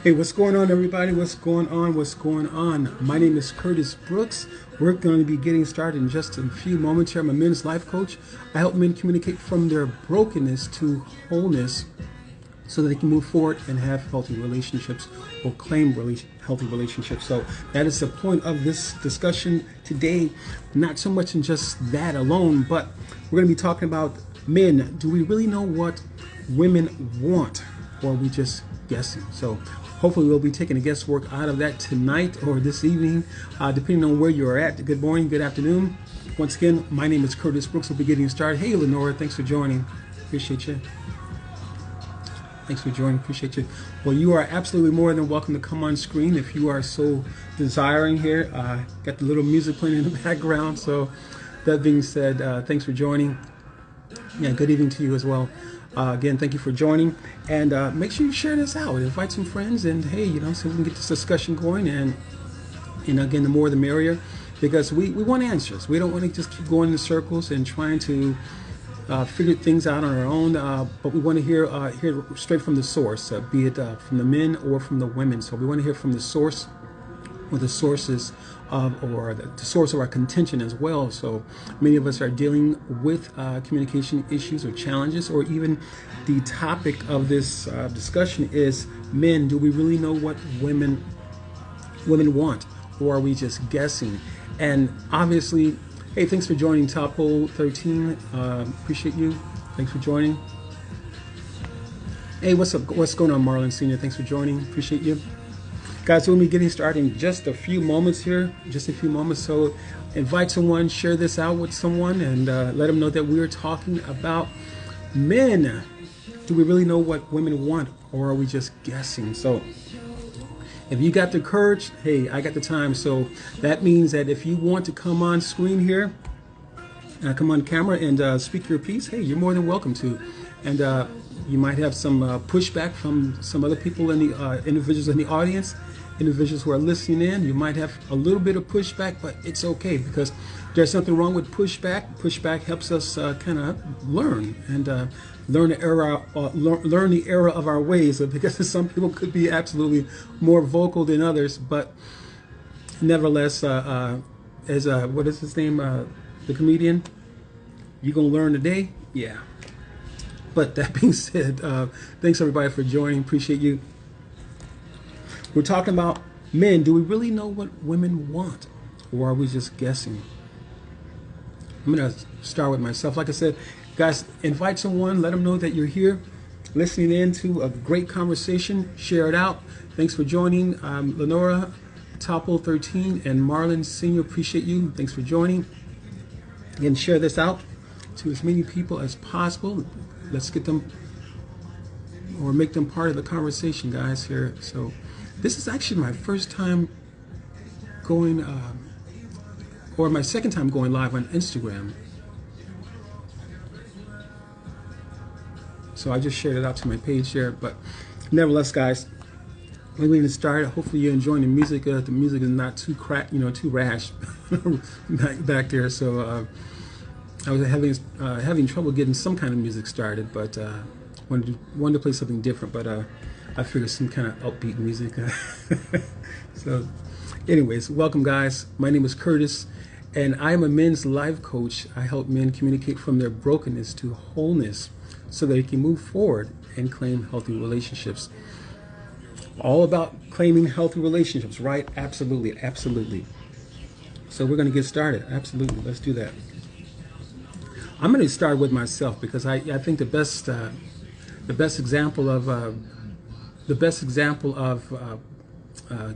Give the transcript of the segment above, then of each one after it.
Hey, what's going on, everybody? What's going on? What's going on? My name is Curtis Brooks. We're going to be getting started in just a few moments here. I'm a men's life coach. I help men communicate from their brokenness to wholeness so that they can move forward and have healthy relationships or claim healthy relationships. So that is the point of this discussion today. Not so much in just that alone, but we're going to be talking about men. Do we really know what women want, or are we just guessing? So hopefully we'll be taking the guesswork out of that tonight or this evening, depending on where you're at. Good morning, good afternoon. Once again, my name is Curtis Brooks. We'll be getting started. Hey, Lenora, thanks for joining. Appreciate you. Thanks for joining. Appreciate you. Well, you are absolutely more than welcome to come on screen if you are so desiring here. Got the little music playing in the background. So that being said, thanks for joining. Yeah, good evening to you as well. Again, thank you for joining, and make sure you share this out. Invite some friends, and hey, so we can get this discussion going. And again, the more the merrier, because we want answers. We don't want to just keep going in circles and trying to figure things out on our own, but we want to hear straight from the source, be it from the men or from the women. So we want to hear from the source, or the sources of, or the source of our contention as well. So many of us are dealing with communication issues or challenges, or even the topic of this discussion is men. Do we really know what women want, or are we just guessing? And obviously, hey, thanks for joining Top Hole 13. Appreciate you. Thanks for joining. Hey, what's up? What's going on, Marlon Sr.? Thanks for joining. Appreciate you. Guys, we'll be getting started in just a few moments here, So invite someone, share this out with someone, and let them know that we are talking about men. Do we really know what women want, or are we just guessing? So if you got the courage, hey, I got the time. So that means that if you want to come on screen here, come on camera and speak your piece, hey, you're more than welcome to. And you might have some pushback from some other people in the individuals in the audience, individuals who are listening in. You might have a little bit of pushback, but it's okay, because there's nothing wrong with pushback. Pushback helps us kind of learn and learn the error of our ways. Because some people could be absolutely more vocal than others, but nevertheless, as what is his name, the comedian, you gonna learn today, yeah. But that being said, thanks everybody for joining. Appreciate you. We're talking about men. Do we really know what women want, or are we just guessing? I'm going to start with myself. Like I said, guys, invite someone. Let them know that you're here listening in to a great conversation. Share it out. Thanks for joining. Lenora, Topo 13, and Marlon Sr. Appreciate you. Thanks for joining. Again, share this out to as many people as possible. Let's get them, or make them part of the conversation, guys, here. So this is actually my first time going, or my second time going live on Instagram. So I just shared it out to my page here. But nevertheless, guys, we're going to start. Hopefully you're enjoying the music. The music is not too too rash back there. So I was having trouble getting some kind of music started, but wanted to play something different. But I figured some kind of upbeat music. So, anyways, welcome, guys. My name is Curtis, and I am a men's life coach. I help men communicate from their brokenness to wholeness, so they can move forward and claim healthy relationships. All about claiming healthy relationships, right? Absolutely, absolutely. So we're going to get started. Absolutely, let's do that. I'm going to start with myself, because I think the best example of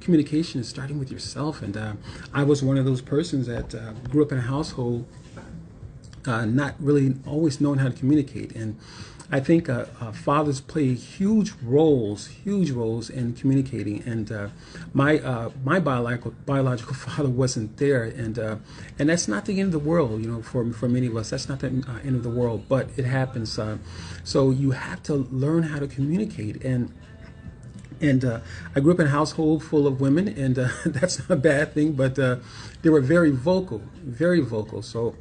communication is starting with yourself. And I was one of those persons that grew up in a household not really always knowing how to communicate. And I think fathers play huge roles in communicating. And my biological father wasn't there, and that's not the end of the world, for many of us. That's not the end of the world, but it happens. So you have to learn how to communicate. And I grew up in a household full of women, and that's not a bad thing, but they were very vocal, very vocal. So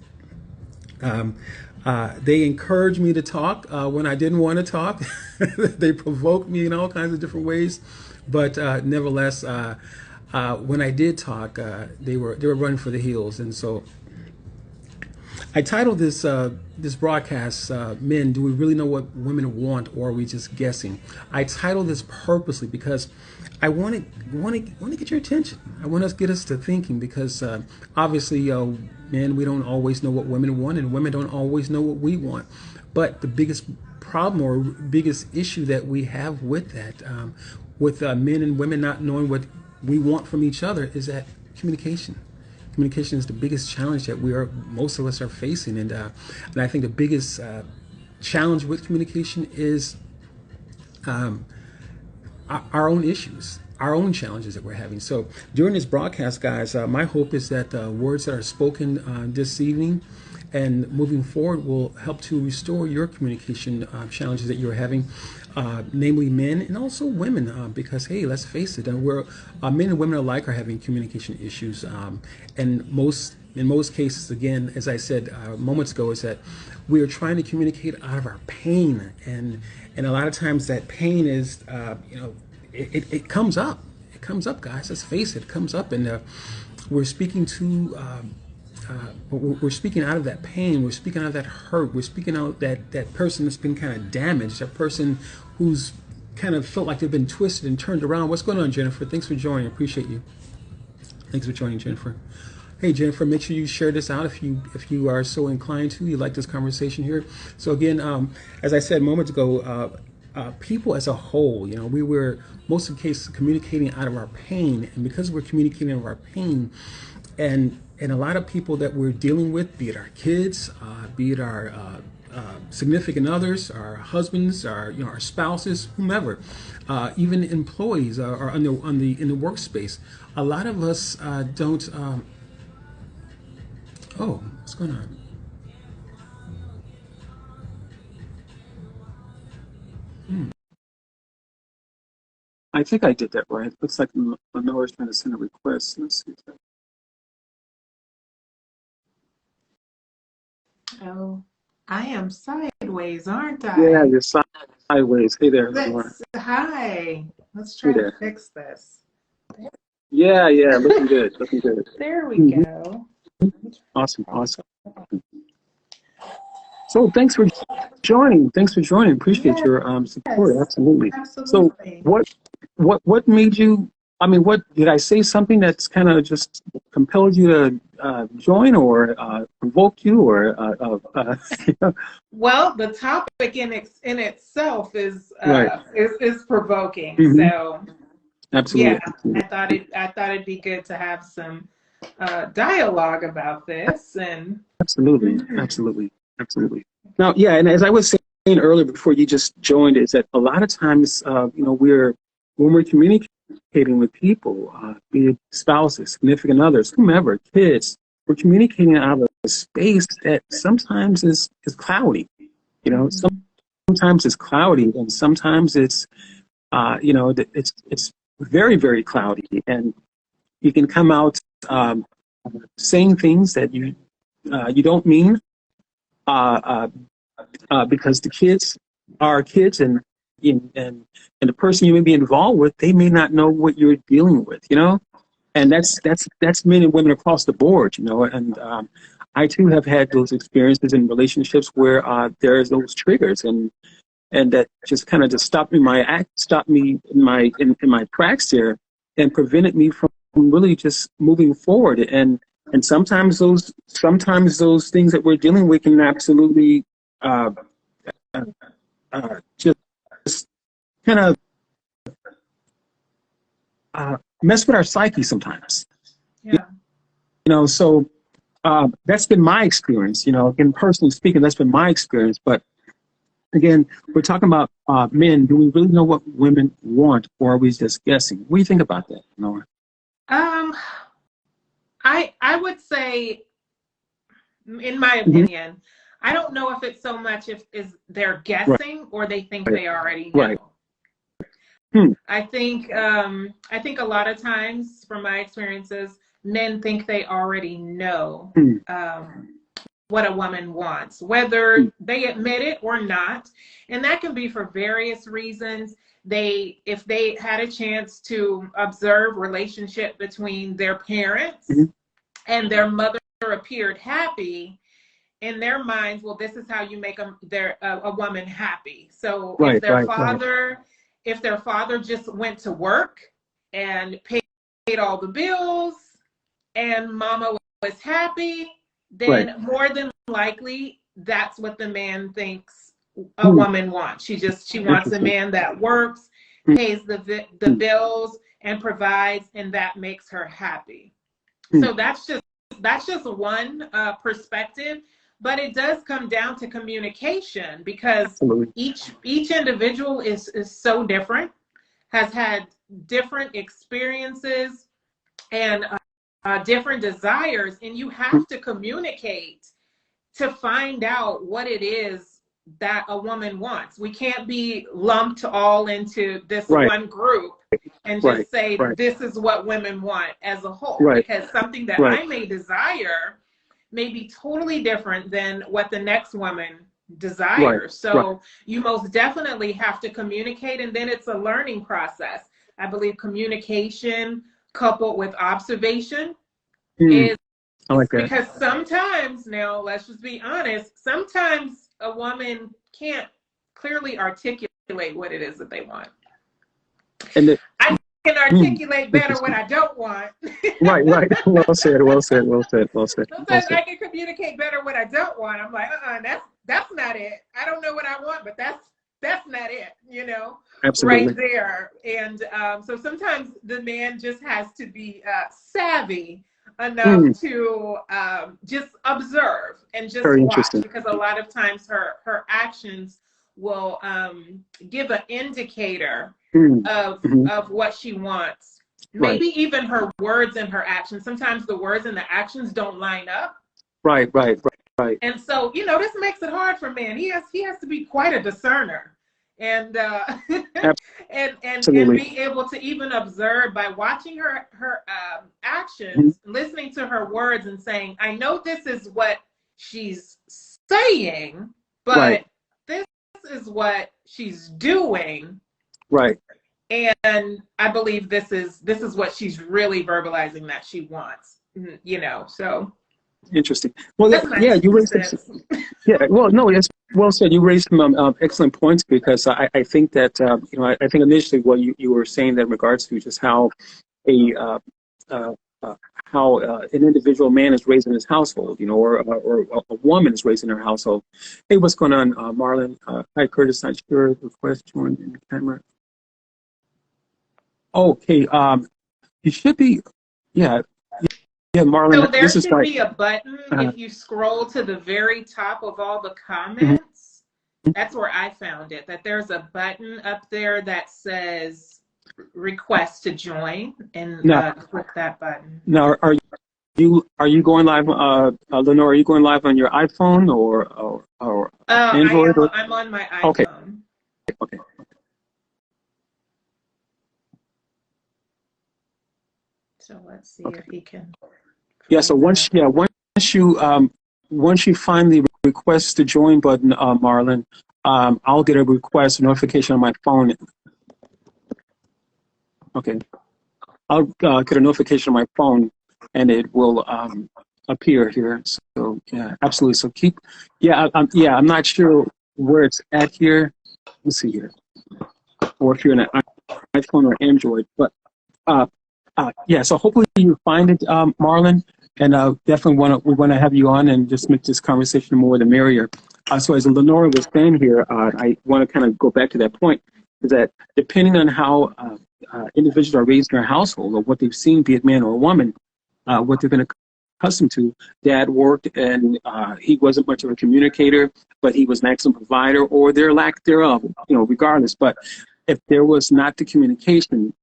They encouraged me to talk when I didn't want to talk. They provoked me in all kinds of different ways, but nevertheless, when I did talk, they were running for the hills, and so I titled this broadcast, "Men, do we really know what women want, or are we just guessing?" I titled this purposely because I want to get your attention. I want to get us to thinking because obviously, men, we don't always know what women want, and women don't always know what we want. But the biggest problem or biggest issue that we have with that, with men and women not knowing what we want from each other, is that communication. Communication is the biggest challenge that most of us are facing, and I think the biggest challenge with communication is our own issues, our own challenges that we're having. So during this broadcast, guys, my hope is that the words that are spoken this evening and moving forward will help to restore your communication challenges that you're having, namely men and also women, because hey, let's face it, men and women alike are having communication issues, and in most cases, again, as I said moments ago, is that we are trying to communicate out of our pain, and a lot of times that pain is, it comes up. It comes up, guys. Let's face it, it comes up, and we're speaking to. We're speaking out of that pain. We're speaking out of that hurt. We're speaking out that person that's been kind of damaged. That person who's kind of felt like they've been twisted and turned around. What's going on, Jennifer? Thanks for joining. I appreciate you. Thanks for joining, Jennifer. Hey, Jennifer, make sure you share this out if you are so inclined to. You like this conversation here. So again, as I said moments ago, people as a whole, we were most of the cases communicating out of our pain, and because we're communicating out of our pain, and a lot of people that we're dealing with, be it our kids, be it our significant others, our husbands, our spouses, whomever, even employees are in the workspace. A lot of us don't. Oh, what's going on? I think I did that right. It looks like Lenore's trying to send a request. Let's see. Oh, I am sideways, aren't I? Yeah, you're sideways. Hey there, Lenore. Hi. Let's try to fix this. Yeah, looking good, looking good. There we go. Awesome. So thanks for joining. Appreciate your support. Absolutely. So what made you? I mean, what did I say something that's kind of just compelled you to join, or provoked you, or Well, the topic in itself is right. is provoking. So absolutely. Yeah, I thought it'd be good to have some dialogue about this, and absolutely. Now, yeah, and as I was saying earlier before you just joined, is that a lot of times, when we're communicating with people, be it spouses, significant others, whomever, kids, we're communicating out of a space that sometimes is cloudy. Sometimes it's cloudy, and sometimes it's, it's very, very cloudy, and you can come out saying things that you don't mean, because the kids are kids, and the person you may be involved with, they may not know what you're dealing with, and that's men and women across the board, and I too have had those experiences in relationships where there's those triggers, and that just kind of just stopped me in my tracks there, and prevented me from really just moving forward, and sometimes those things that we're dealing with can absolutely just kind of mess with our psyche sometimes. yeah. So that's been my experience. Again, personally speaking, that's been my experience. But again, we're talking about men. Do we really know what women want, or are we just guessing? What do you think about that, Nora? I would say, in my opinion, I don't know if it's so much is they're guessing or they think they already know. Right. I think a lot of times, from my experiences, men think they already know what a woman wants, whether they admit it or not. And that can be for various reasons. If they had a chance to observe relationship between their parents and their mother appeared happy, in their minds, well, this is how you make a woman happy. So if their father just went to work and paid all the bills and mama was happy, then more than likely that's what the man thinks a woman wants. She wants a man that works, pays the bills, and provides, and that makes her happy. So that's just one perspective. But it does come down to communication, because each individual is so different, has had different experiences and different desires, and you have to communicate to find out what it is that a woman wants. We can't be lumped all into this one group and just say this is what women want as a whole, because something that I may desire may be totally different than what the next woman desires. So you most definitely have to communicate, and then it's a learning process. I believe communication coupled with observation is because sometimes, now let's just be honest, sometimes a woman can't clearly articulate what it is that they want. And I can articulate better what I don't want. Right. Well said. Sometimes I can communicate better what I don't want. I'm like, that's not it. I don't know what I want, but that's not it, Absolutely. right there. And so sometimes the man just has to be savvy enough to just observe and just watch, because a lot of times her actions will give an indicator of what she wants. Maybe even her words and her actions. Sometimes the words and the actions don't line up. Right. And so, this makes it hard for men. He has to be quite a discerner, and and be able to even observe by watching her actions, listening to her words, and saying, I know this is what she's saying, but this is what she's doing. Right. And I believe this is what she's really verbalizing that she wants, so. Interesting. Well, you raised it's well said. You raised some excellent points, because I think that, I think initially what you were saying that in regards to just how an individual man is raised in his household, or a woman is raised in her household. Hey, what's going on, Marlon? Hi, Curtis. Not sure. Request join in the camera. Okay. You should be. Yeah, Marlon. So there should be a button if you scroll to the very top of all the comments. That's where I found it. That there's a button up there that says request to join, and click that button. Now, are you going live, Lenore? Are you going live on your iPhone or Android? I'm on my iPhone. Okay. So let's see if he can. Yeah. So once you finally request the join button, Marlon, I'll get a notification on my phone. Okay. I'll get a notification on my phone, and it will appear here. So yeah, absolutely. So I'm not sure where it's at here. Let's see here, or if you're in an iPhone or Android, but so hopefully you find it, Marlon, and definitely we want to have you on and just make this conversation more the merrier. So as Lenora was saying here, I want to kind of go back to that point, is that depending on how individuals are raised in their household, or what they've seen, be it man or woman, what they've been accustomed to. Dad worked, and he wasn't much of a communicator, but he was an excellent provider, or their lack thereof, regardless. But if there was not the communication,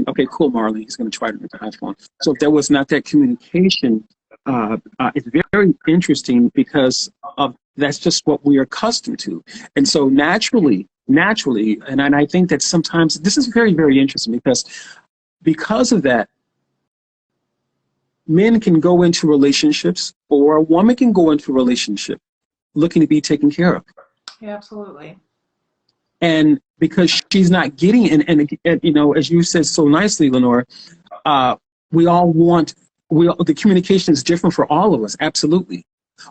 okay, cool, Marley, he's going to try to make the iPhone. So if there was not that communication, it's very interesting, because that's just what we are accustomed to. And so naturally, and I think that sometimes this is very, very interesting, because of that, men can go into relationships, or a woman can go into a relationship looking to be taken care of. Yeah, absolutely. And because she's not getting, and you know, as you said so nicely, Lenore, we all want, the communication is different for all of us, absolutely.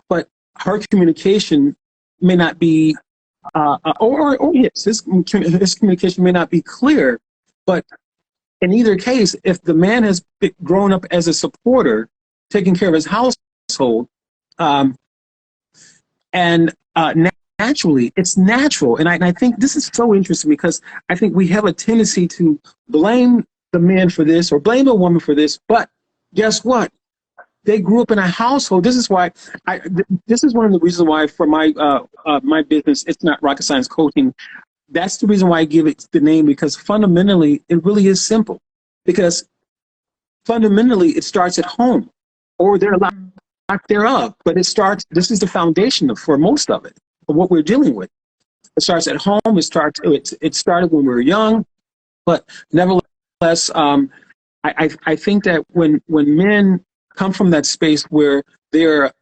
But her communication may not be, or yes, his communication may not be clear, but in either case, if the man has grown up as a supporter, taking care of his household, and naturally, it's natural. And I think this is so interesting, because I think we have a tendency to blame the man for this or blame a woman for this. But guess what? They grew up in a household. This is why this is one of the reasons why for my my business, it's not rocket science coaching. That's the reason why I give it the name, because fundamentally, it really is simple. Because fundamentally, it starts at home, or there are a lot thereof. But it starts, this is the foundation for most of it, of what we're dealing with. It starts at home. It started when we were young. But nevertheless, I think that when men come from that space where they're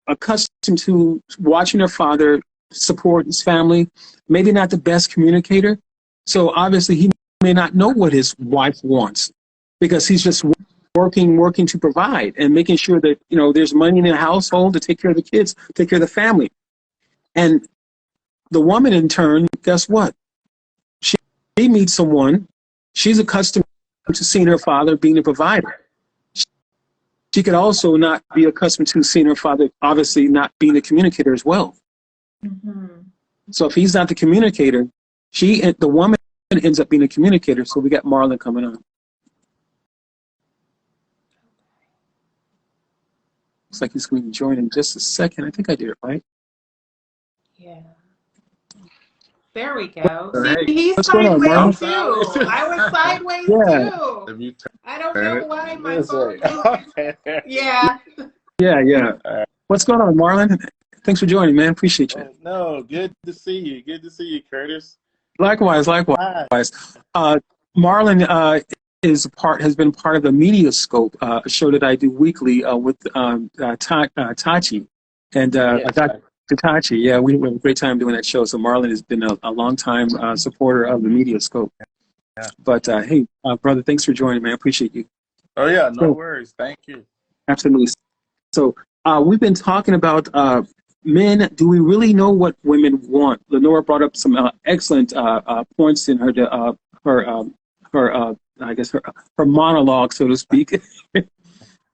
accustomed to watching their father support his family, maybe not the best communicator. So obviously he may not know what his wife wants, because he's just working to provide and making sure that, you know, there's money in the household to take care of the kids, take care of the family. And the woman in turn, guess what? She meets someone, she's accustomed to seeing her father being a provider. She could also not be accustomed to seeing her father, obviously, not being a communicator as well. Mm-hmm. So if he's not the communicator, the woman ends up being a communicator. So we got Marlon coming on. Looks like he's going to join in just a second. I think I did it right. Yeah. There we go. Right. See, he's What's going on, sideways Marlon? too. I was sideways too. I don't know why my phone. Yeah. Yeah. What's going on, Marlon? Thanks for joining, man. Appreciate you. No, good to see you. Good to see you, Curtis. Likewise. Marlon has been part of the Media Scope, a show that I do weekly with Tachi and Dr. Tachi. Yeah, we have a great time doing that show. So Marlon has been a long time supporter of the Media Scope. Yeah. But hey, brother, thanks for joining, man. Appreciate you. Oh yeah, no worries. Thank you. Absolutely. So we've been talking about men. Do we really know what women want? Lenore brought up some excellent points in her monologue, so to speak.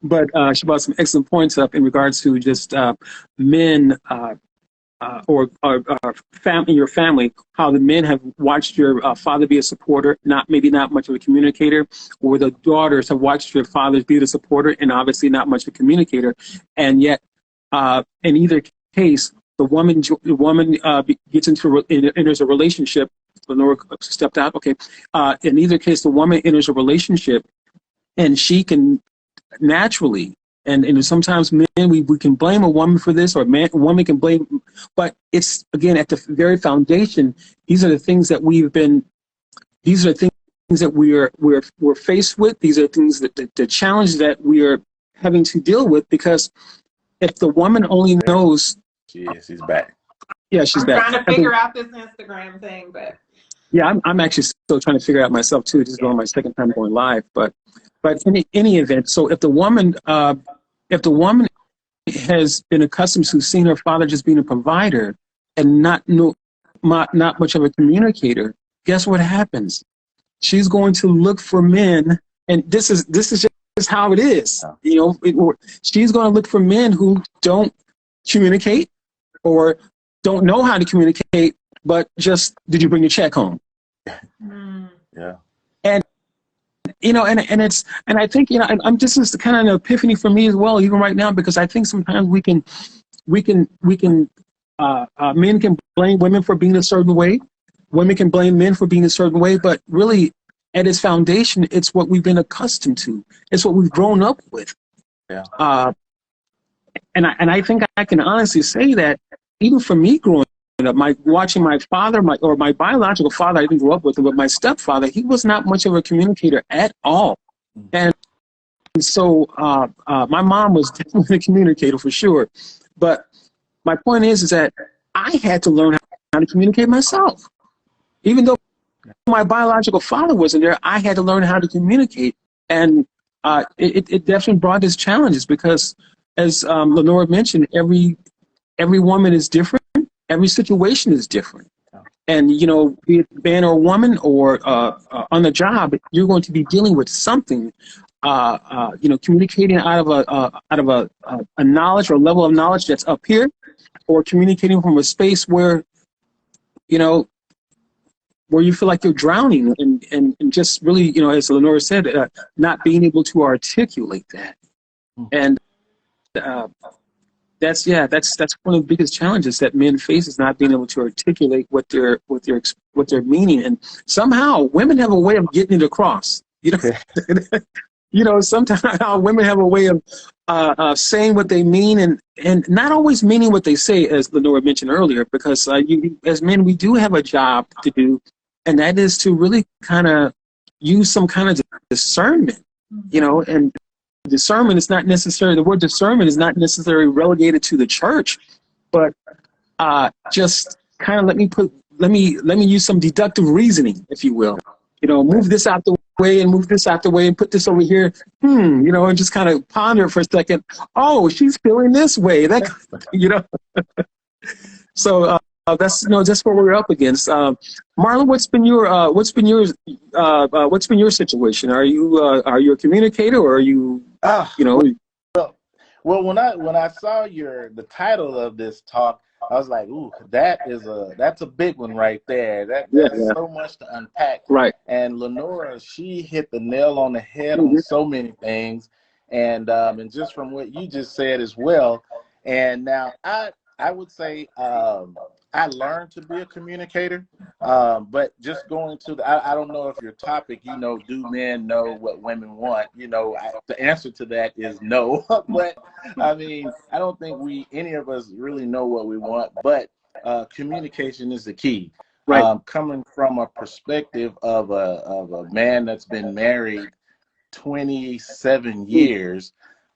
But she brought some excellent points up in regards to just men or family, your family, how the men have watched your father be a supporter, maybe not much of a communicator, or the daughters have watched your fathers be the supporter and obviously not much of a communicator. And yet, in either case, the woman gets enters a relationship. Lenore stepped out. Okay. In either case, the woman enters a relationship, and she can naturally, and sometimes men, we can blame a woman for this, or a woman can blame, but it's, again, at the very foundation, these are the things that we're faced with. These are things the challenge that we are having to deal with, because if the woman only knows. She's back. Yeah, she's back. I'm trying to figure out this Instagram thing, but. Yeah, I'm actually still trying to figure out myself too. This is on my second time going live, but in any event, so if the woman has been accustomed to seeing her father just being a provider and not much of a communicator, guess what happens? She's going to look for men, and this is just how it is. You know, she's going to look for men who don't communicate or don't know how to communicate, but just, did you bring your check home? Yeah. And you know, and I think, you know, I'm just, this is kind of an epiphany for me as well, even right now, because I think sometimes men can blame women for being a certain way, women can blame men for being a certain way, but really, at its foundation, it's what we've been accustomed to. It's what we've grown up with. Yeah. And I think I can honestly say that even for me growing up, watching my father, my biological father, I didn't grow up with him, but my stepfather, he was not much of a communicator at all. And so my mom was definitely a communicator for sure. But my point is that I had to learn how to communicate myself. Even though my biological father wasn't there, I had to learn how to communicate. And it definitely brought us challenges because, as Lenora mentioned, every woman is different. Every situation is different. And, you know, be it man or woman or on the job, you're going to be dealing with something, you know, communicating out of a knowledge or level of knowledge that's up here, or communicating from a space where, you know, where you feel like you're drowning and just really, you know, as Lenora said, not being able to articulate that. And that's one of the biggest challenges that men face, is not being able to articulate what they're meaning. And somehow women have a way of getting it across. You know, you know, sometimes women have a way of saying what they mean and not always meaning what they say, as Lenora mentioned earlier, because as men, we do have a job to do, and that is to really kind of use some kind of discernment, you know, and discernment is not necessarily, the word discernment is not necessarily relegated to the church, but just kind of let me use some deductive reasoning, if you will. You know, move this out the way and move this out the way and put this over here. You know, and just kind of ponder for a second. Oh, she's feeling this way. That, you know. So that's, you know, that's what we're up against. Marlon, what's been your situation? Are you a communicator, or are you, you know? Well, when I saw the title of this talk, I was like, ooh, that's a big one right there. That's so much to unpack. Right. And Lenora, she hit the nail on the head on so many things, and just from what you just said as well. And now I would say I learned to be a communicator, but just going to I don't know if your topic, you know, do men know what women want? You know, the answer to that is no. But I mean, I don't think any of us really know what we want, but communication is the key. Right. Coming from a perspective of a man that's been married 27 years,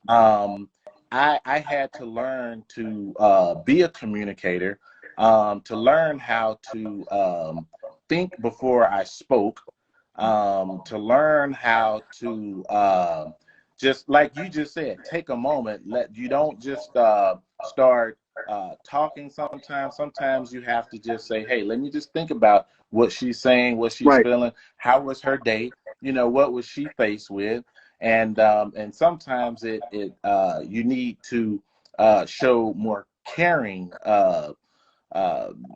I had to learn to be a communicator, to learn how to think before I spoke, to learn how to just like you just said, take a moment. You don't just start talking. Sometimes you have to just say, hey, let me just think about what she's saying, what she's feeling, how was her day, you know, what was she faced with. And sometimes you need to show more caring, you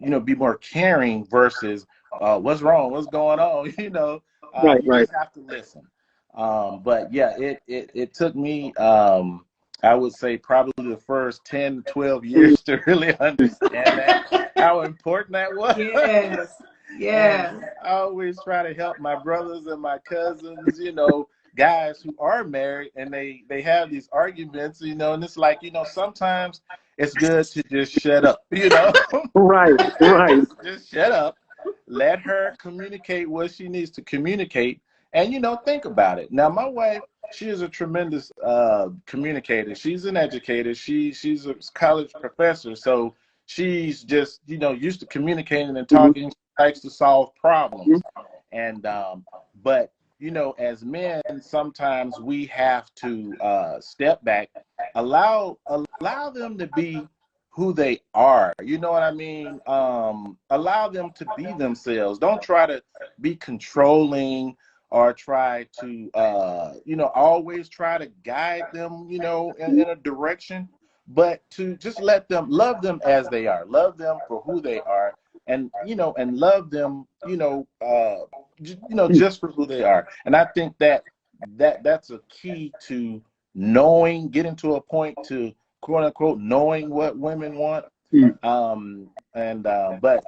know, be more caring versus what's wrong, what's going on, you know. You just have to listen. But yeah, it took me, I would say probably the first 10, 12 years to really understand that, how important that was. Yes. Yeah. I always try to help my brothers and my cousins, you know, guys who are married, and they have these arguments, you know, and it's like, you know, sometimes it's good to just shut up, you know. Right. Just shut up, let her communicate what she needs to communicate, and, you know, think about it. Now, my wife, she is a tremendous communicator. She's an educator. She's a college professor, so she's just, you know, used to communicating and talking. She likes to solve problems. And but, you know, as men, sometimes we have to step back, allow them to be who they are. You know what I mean? Allow them to be themselves. Don't try to be controlling or try to, you know, always try to guide them, you know, in a direction, but to just let them, love them as they are, love them for who they are, and, you know, and love them, you know, just for who they are. And I think that's a key to getting to a point to, quote unquote, knowing what women want. But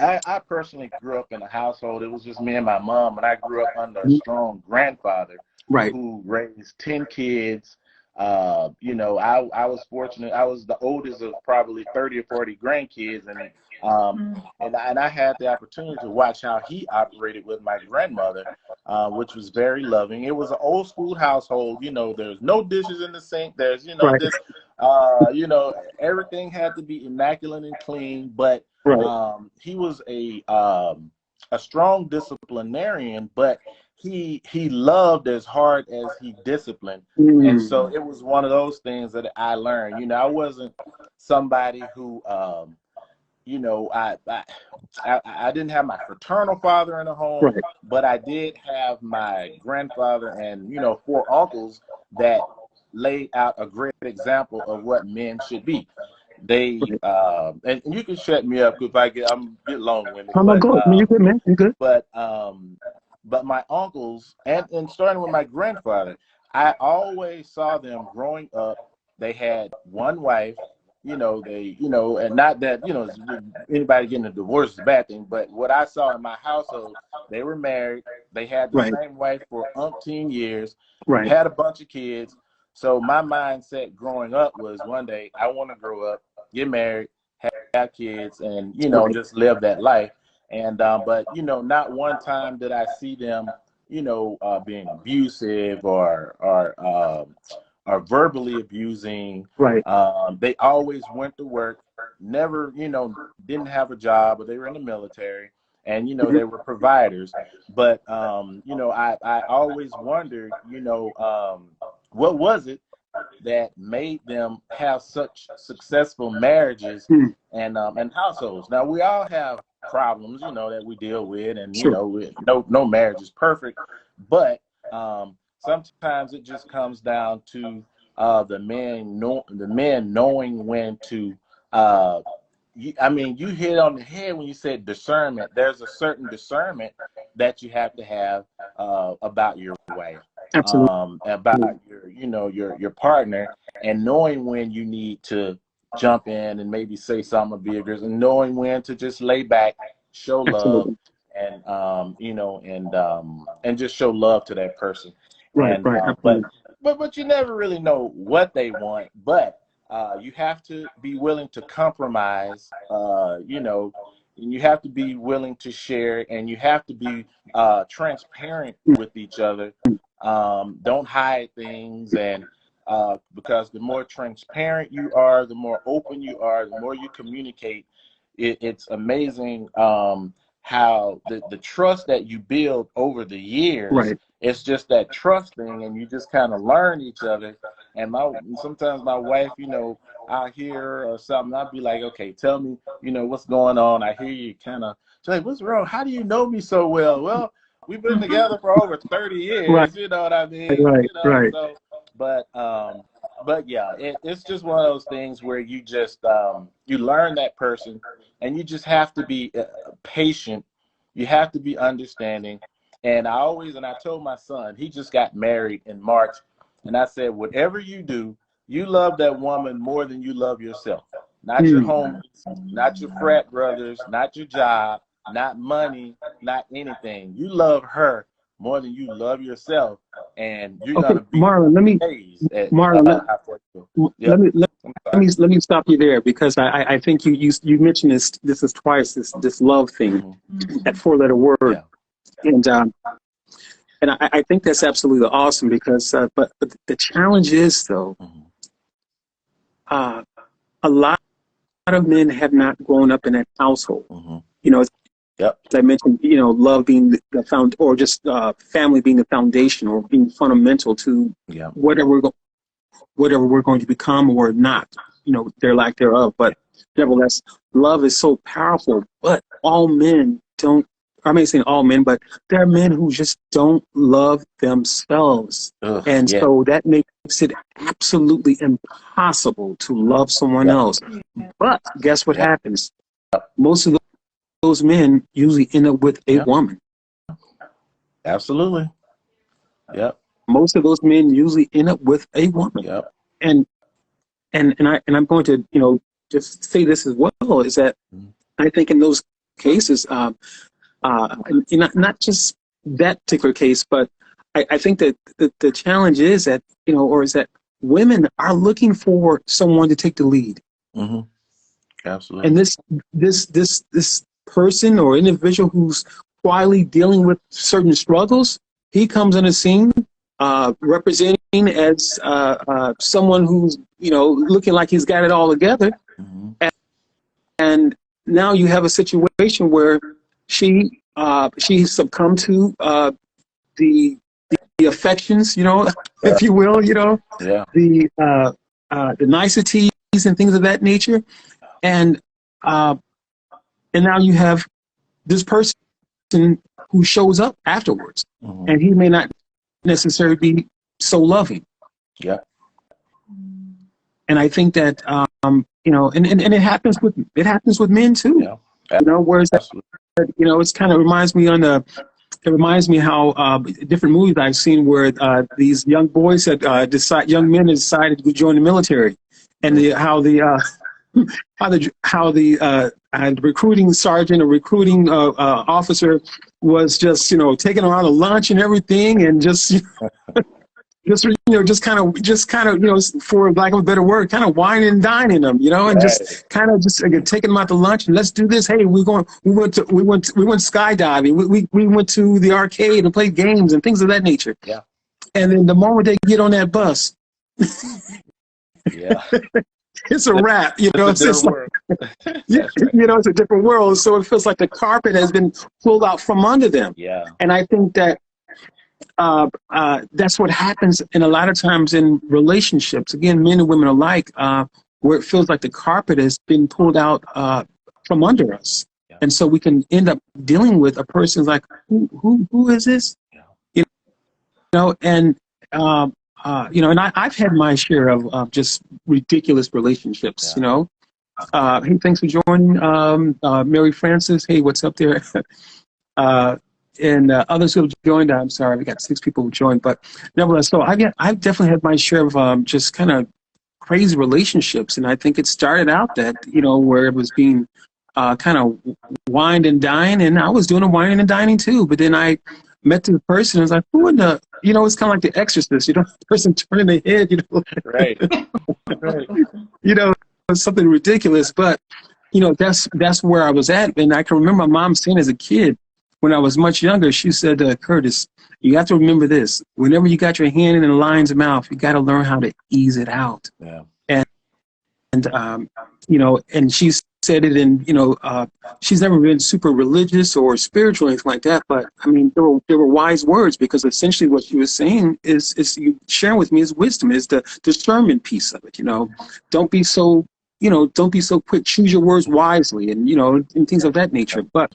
I personally grew up in a household. It was just me and my mom, and I grew up under a strong grandfather who raised 10 kids, You know, I was fortunate. I was the oldest of probably 30 or 40 grandkids, and I had the opportunity to watch how he operated with my grandmother, which was very loving. It was an old school household. You know, there's no dishes in the sink. There's, you know, Right. this, you know, everything had to be immaculate and clean. But Right. he was a strong disciplinarian, but he loved as hard as he disciplined. And Mm. so it was one of those things that I learned. You know, I wasn't somebody who you know, I didn't have my fraternal father in the home, Right. but I did have my grandfather and, you know, 4 uncles that laid out a great example of what men should be. They Right. and you can shut me up if I'm get long-winded, I'm gonna but go. I mean, you're good, man. You're good. but my uncles and starting with my grandfather, I always saw them growing up. They had one wife, you know, and not that, you know, anybody getting a divorce is a bad thing, but what I saw in my household, they were married, they had the Right. same wife for umpteen years, Right. had a bunch of kids. So my mindset growing up was one day I want to grow up, get married, have kids, and, you know, Right. just live that life. And but, you know, not one time did I see them, you know, being abusive or verbally abusing. Right. They always went to work, never, you know, didn't have a job, but they were in the military, and, you know, Mhm. they were providers. But you know, I always wondered, you know, what was it that made them have such successful marriages Mm. and households. Now we all have problems, you know, that we deal with, and, you Sure. know, no marriage is perfect, but sometimes it just comes down to the men knowing when to. I mean, you hit on the head when you said discernment. There's a certain discernment that you have to have about your wife, Absolutely. about your, you know, your partner, and knowing when you need to jump in and maybe say something be aggressive, and knowing when to just lay back, show love, Absolutely. and you know, and just show love to that person. Right. And Right. but Absolutely. but you never really know what they want, but you have to be willing to compromise, you know, and you have to be willing to share, and you have to be transparent Mm. with each other. Don't hide things, and because the more transparent you are, the more open you are, the more you communicate. It's amazing how the trust that you build over the years. Right. It's just that trust thing, and you just kind of learn each other. And sometimes my wife, you know, I'll hear her or something, I'll be like, okay, tell me, you know, what's going on. I hear you kind of, she's like, what's wrong? How do you know me so well? Well, we've been together for over 30 Right. years, you know what I mean? Right. You know, Right. so, but yeah, it's just one of those things where you just, you learn that person, and you just have to be patient. You have to be understanding. And I told my son, he just got married in March, and I said, whatever you do, you love that woman more than you love yourself. Not your Mm. homies, not your frat brothers, not your job, not money, not anything. You love her more than you love yourself, and you're Okay, gonna be Marlon. amazed at Marlon, how far you go. let Yep. me let, I'm let sorry. me let me stop you there, because I think you mentioned this is twice, this love thing, that 4-letter word. Yeah. And I think that's absolutely awesome, because but the challenge is, though, hmm uh, a lot of men have not grown up in that household. hmm You know, as Yep. I mentioned, you know, love being the found, or just family being the foundation, or being fundamental to Yeah. whatever whatever we're going to become or not. You know, their lack thereof. But nevertheless, love is so powerful. But all men don't. I may say all men, but there are men who just don't love themselves. Ugh. And Yeah. so that makes it absolutely impossible to love someone Yep. else. But guess what Yep. happens? Most of those men usually end up with a Yep. woman. Absolutely. Yep. Most of those men usually end up with a woman. Yep. And I'm going to, you know, just say this as well, is that Mhm. I think in those cases, not just that particular case, but I think that the challenge is that, you know, or is that women are looking for someone to take the lead. Mm-hmm. Absolutely. And this person or individual who's quietly dealing with certain struggles, he comes on the scene representing as someone who's, you know, looking like he's got it all together. Mm-hmm. And now you have a situation where she succumbed to the affections, you know, if you will, you know, Yeah. the niceties and things of that nature, and now you have this person who shows up afterwards, Mm-hmm. and he may not necessarily be so loving. Yeah. And I think that you know, and it happens with men too. Yeah. You know, whereas that, Absolutely. you know, it's kind of reminds me how different movies I've seen where these young boys young men had decided to join the military, and how the recruiting sergeant or recruiting officer was just, you know, taking them out to lunch and everything, and just just kind of you know, for lack of a better word, kind of whining and dining them, you know, and just kind of just taking them out to lunch and let's do this. Hey, we went skydiving. We went to the arcade and played games and things of that nature. Yeah. And then the moment they get on that bus, Yeah. it's a wrap. You know, it's just like, you know, it's a different world. So it feels like the carpet has been pulled out from under them. Yeah. And I think that that's what happens in a lot of times in relationships, again, men and women alike, where it feels like the carpet has been pulled out from under us. Yeah. And so we can end up dealing with a person like, who is this? Yeah. You know, and you know, and I've had my share of just ridiculous relationships. Yeah. You know, hey, thanks for joining, Mary Francis. Hey, what's up there? And others who have joined, I'm sorry, we got 6 people who joined, but nevertheless, so I've definitely had my share of just kind of crazy relationships, and I think it started out that, you know, where it was being kind of wined and dined, and I was doing the whining and dining too, but then I met the person, and I was like, who in the, you know, it's kind of like The Exorcist, you know, the person turning their head, you know, right, right, you know, it's something ridiculous, but, you know, that's where I was at, and I can remember my mom saying as a kid, when I was much younger, she said, Curtis, you have to remember this. Whenever you got your hand in the lion's mouth, you got to learn how to ease it out. Yeah. And you know, and she said it in, you know, she's never been super religious or spiritual or anything like that. But I mean, there were wise words, because essentially what she was saying is you sharing with me is wisdom, is the discernment piece of it. You know, don't be so quick. Choose your words wisely, and, you know, and things of that nature. But,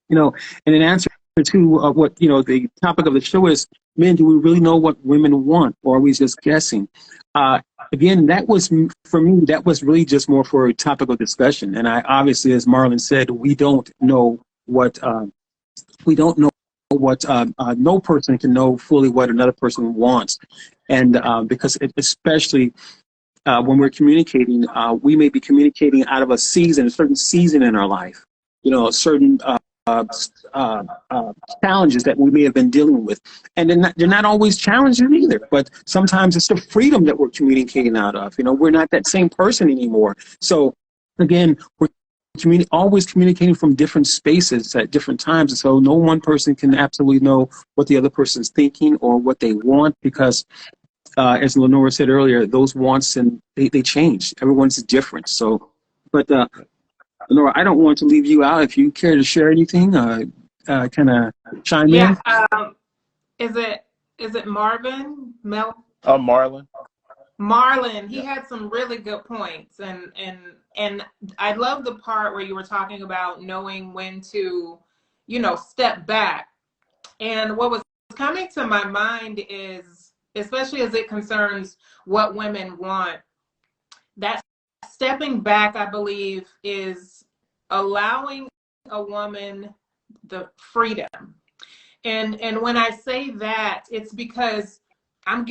you know, and in answer to what, you know, the topic of the show is, men, do we really know what women want, or are we just guessing? Again, that was, for me, that was really just more for a topical discussion. And I obviously, as Marlon said, we don't know what, no person can know fully what another person wants. And because especially when we're communicating, we may be communicating out of a certain season in our life, you know, certain challenges that we may have been dealing with, and they're not always challenges either, but sometimes it's the freedom that we're communicating out of. You know, we're not that same person anymore. So again, we're always communicating from different spaces at different times, and so no one person can absolutely know what the other person's thinking or what they want, because as Lenora said earlier, those wants, and they change. Everyone's different. So, but Laura, I don't want to leave you out. If you care to share anything, kind of chime in. Yeah. Is it Marvin? Marlon. Marlon. He had some really good points, and I love the part where you were talking about knowing when to, you know, step back. And what was coming to my mind is, especially as it concerns what women want, that stepping back, I believe, is allowing a woman the freedom. And when I say that, it's because I'm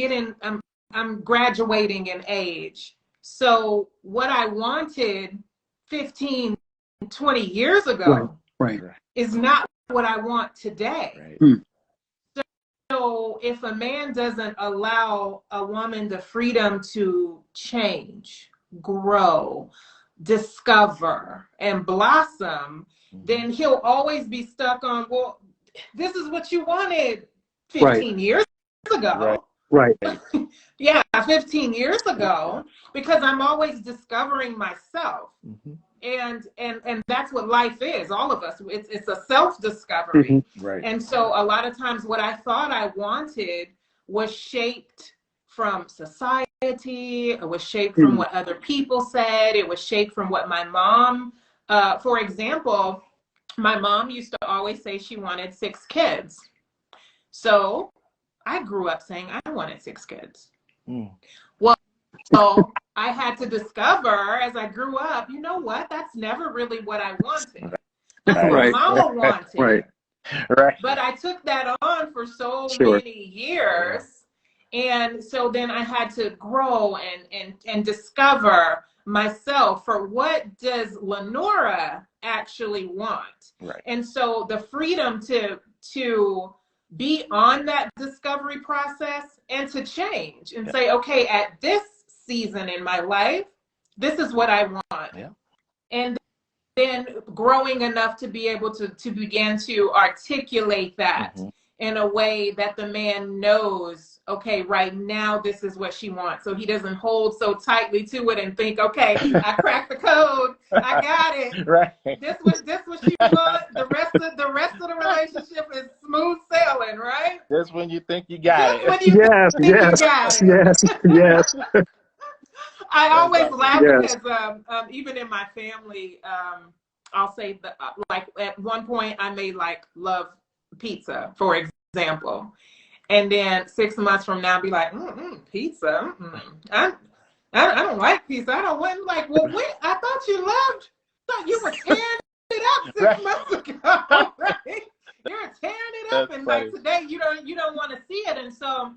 graduating in age. So what I wanted 15, 20 years ago right. is not what I want today. Right. so if a man doesn't allow a woman the freedom to change, grow, discover, and blossom, then he'll always be stuck on, well, this is what you wanted 15 years ago. Right. Yeah, 15 years ago, because I'm always discovering myself. And that's what life is, all of us. It's a self-discovery. Right. And so a lot of times what I thought I wanted was shaped from society, it was shaped from what other people said, it was shaped from what my mom, for example, my mom used to always say she wanted 6 kids. So I grew up saying I wanted 6 kids. Well, so I had to discover as I grew up, you know what? That's never really what I wanted. That's what Mama wanted. Right. But I took that on for so many years. And so then I had to grow and discover myself for what does Lenora actually want. Right. And so the freedom to be on that discovery process and to change and say, okay, at this season in my life, this is what I want. Yeah. And then growing enough to be able to begin to articulate that in a way that the man knows, okay, right now this is what she wants. So he doesn't hold so tightly to it and think, okay, I cracked the code, I got it. Right. This what she wants. The rest of the relationship is smooth sailing, right? That's when you think you got it. When you think you got it. Yes. I always laugh because even in my family, I'll say that like at one point I made like love pizza, for example, and then 6 months from now be like, pizza. I don't like pizza. I don't want like. Well, wait, I thought you loved. Thought you were tearing it up 6 months ago, right? You're tearing it up, and like today you don't want to see it, and so.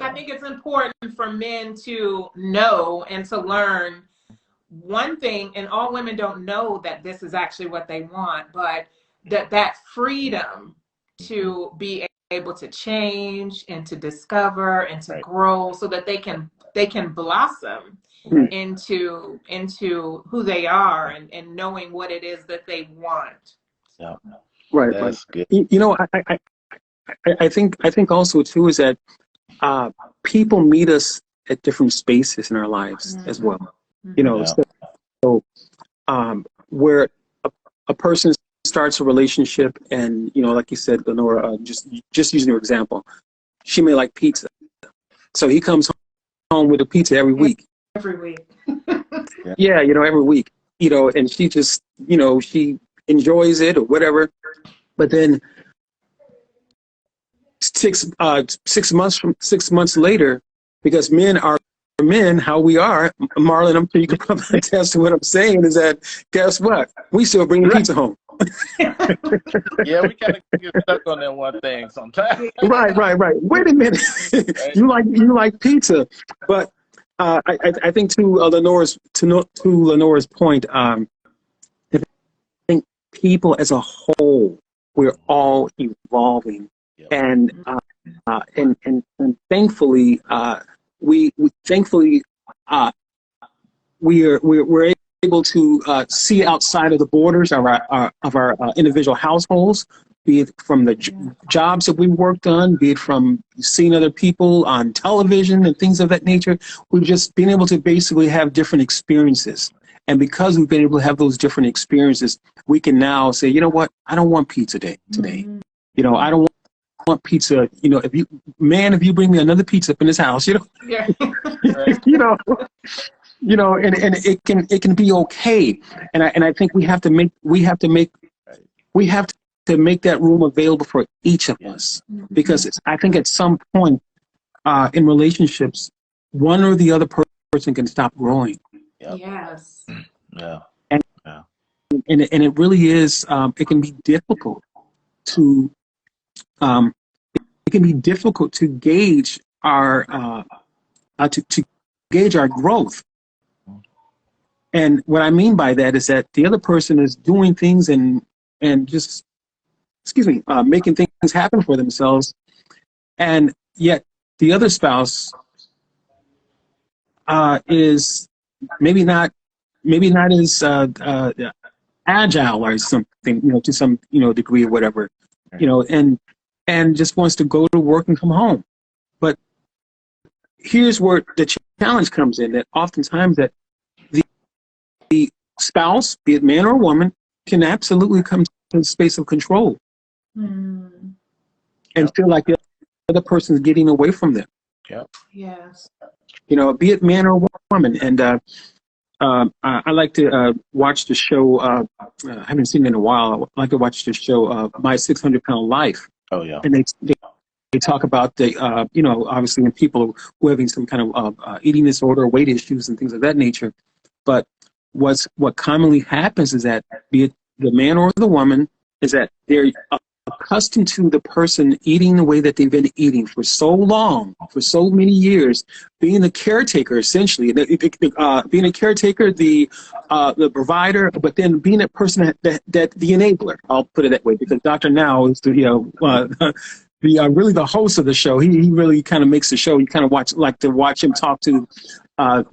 I think it's important for men to know and to learn one thing, and all women don't know that this is actually what they want, but that freedom to be able to change and to discover and to grow so that they can blossom into who they are and knowing what it is that they want. Yeah. Right. That's good. You know, I think also too is that people meet us at different spaces in our lives as well. You know, so where a person starts a relationship, and you know, like you said, Lenora, just using your example, she may like pizza, so he comes home with a pizza every week. Every week. Yeah, you know, every week. You know, and she just, you know, she enjoys it or whatever, but then 6 months later, because men are men, how we are, Marlon, I'm sure you can probably attest to what I'm saying, is that guess what? We still bring the pizza home. Yeah, we kind of get stuck on that one thing sometimes. Right. Wait a minute. you like pizza, but I think to Lenora's point, I think people as a whole, we're all evolving. And thankfully, we're able to see outside of the borders of our individual households, be it from the jobs that we worked on, be it from seeing other people on television and things of that nature. We've just been able to basically have different experiences. And because we've been able to have those different experiences, we can now say, you know what, I don't want pizza today. You know, I don't want pizza. You know, if you bring me another pizza up in this house, you know, you know, and it can be okay. And I think we have to make that room available for each of us, because I think at some point in relationships, one or the other person can stop growing. Yes. Yeah. And it really is. It can be difficult to. It can be difficult to gauge our to gauge our growth. And what I mean by that is that the other person is doing things and just making things happen for themselves, and yet the other spouse is maybe not as agile or something, to some degree or whatever, and just wants to go to work and come home. But here's where the challenge comes in, that oftentimes that the spouse, be it man or woman, can absolutely come to a space of control and feel like the other person is getting away from them. Yep. Yes. Be it man or woman. And I like to watch the show. I haven't seen it in a while. I like to watch the show My 600-Pound Life. Oh yeah. And they talk about the obviously when people who are having some kind of eating disorder, weight issues, and things of that nature. But what commonly happens is that, be it the man or the woman, is that they're accustomed to the person eating the way that they've been eating for so long, for so many years, being the caretaker essentially, being a caretaker, the provider, but then being a person that the enabler. I'll put it that way, because Dr. Now is really the host of the show. He really kind of makes the show. You kind of like to watch him talk to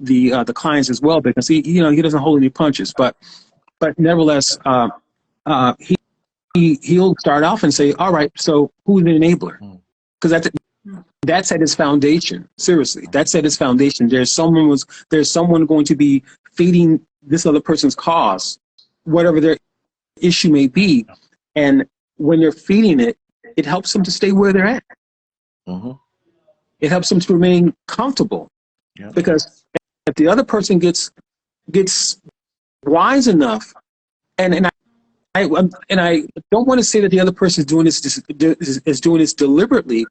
the clients as well, because he doesn't hold any punches, but nevertheless he'll start off and say, all right, so who's the enabler? Because that's at his foundation. Seriously, that's at his foundation. There's someone going to be feeding this other person's cause, whatever their issue may be, and when they're feeding it, it helps them to stay where they're at. Mm-hmm. It helps them to remain comfortable. Yep. Because if the other person gets wise enough, and I don't want to say that the other person is doing this deliberately,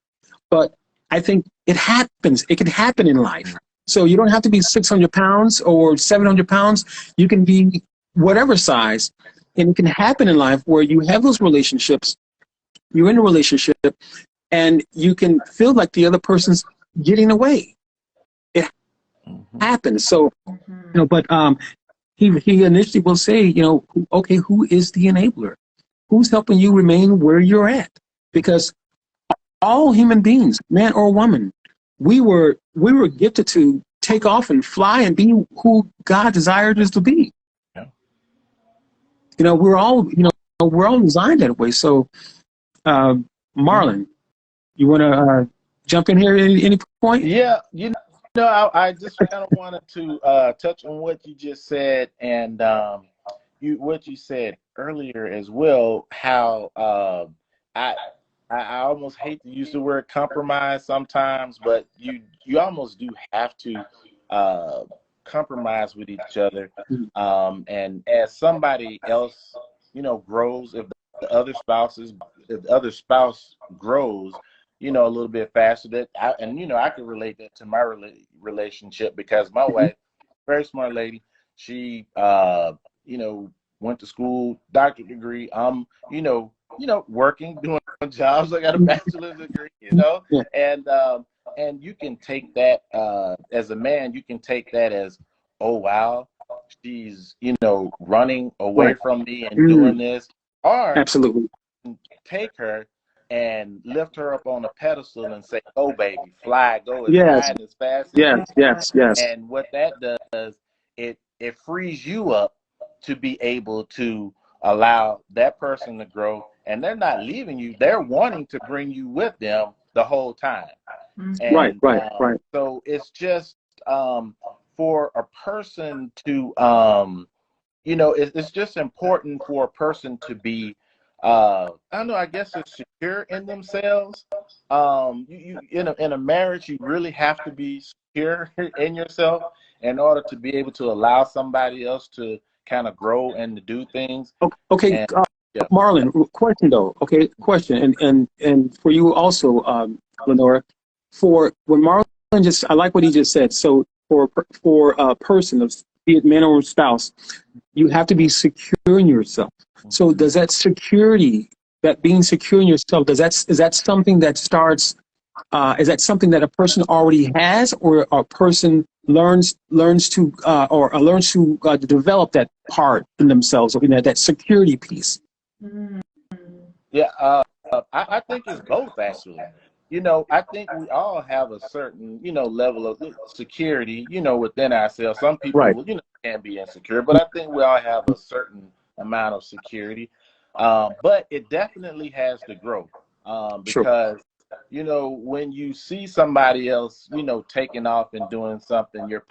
but I think it happens. It can happen in life. So you don't have to be 600 pounds or 700 pounds. You can be whatever size, and it can happen in life where you have those relationships. You're in a relationship, and you can feel like the other person's getting away. It happens. So, but he initially will say, okay, who is the enabler? Who's helping you remain where you're at? Because all human beings, man or woman, we were gifted to take off and fly and be who God desired us to be. Yeah. We're all designed that way. So, Marlon, you want to jump in here at any point? Yeah, I just kind of wanted to touch on what you just said, and what you said earlier as well. How I almost hate to use the word compromise sometimes, but you almost do have to compromise with each other. And as somebody else, grows, if the other spouse grows, a little bit faster, I can relate that to my relationship, because my wife, very smart lady, she went to school, doctorate degree. Working, doing jobs. I got a bachelor's degree, and you can take that as a man, you can take that as, oh wow, she's running away from me and doing this, or absolutely take her and lift her up on a pedestal and say, "Oh, baby, fly, go as high and as fast as yes. And what that does, it frees you up to be able to allow that person to grow, and they're not leaving you; they're wanting to bring you with them the whole time. And, Right. So it's just for a person to, it's just important for a person to be. I don't know, I guess it's secure in themselves. You in a marriage, you really have to be secure in yourself in order to be able to allow somebody else to kind of grow and to do things. Okay, Marlon, question though. Okay, question, and for you also, Lenora, for when Marlon I like what he just said. So for a person, be it man or spouse, you have to be secure in yourself. So does that security, that being secure in yourself, is that something that starts? Is that something that a person already has, or a person learns to develop that part in themselves, or that security piece? Yeah, I think it's both, actually. you know, I think we all have a certain, you know, level of security, you know, within ourselves. Some people, Right. will, you know, can be insecure, but I think we all have a certain amount of security. But it definitely has to grow, True. because, you know, when you see somebody else, you know, taking off and doing something, your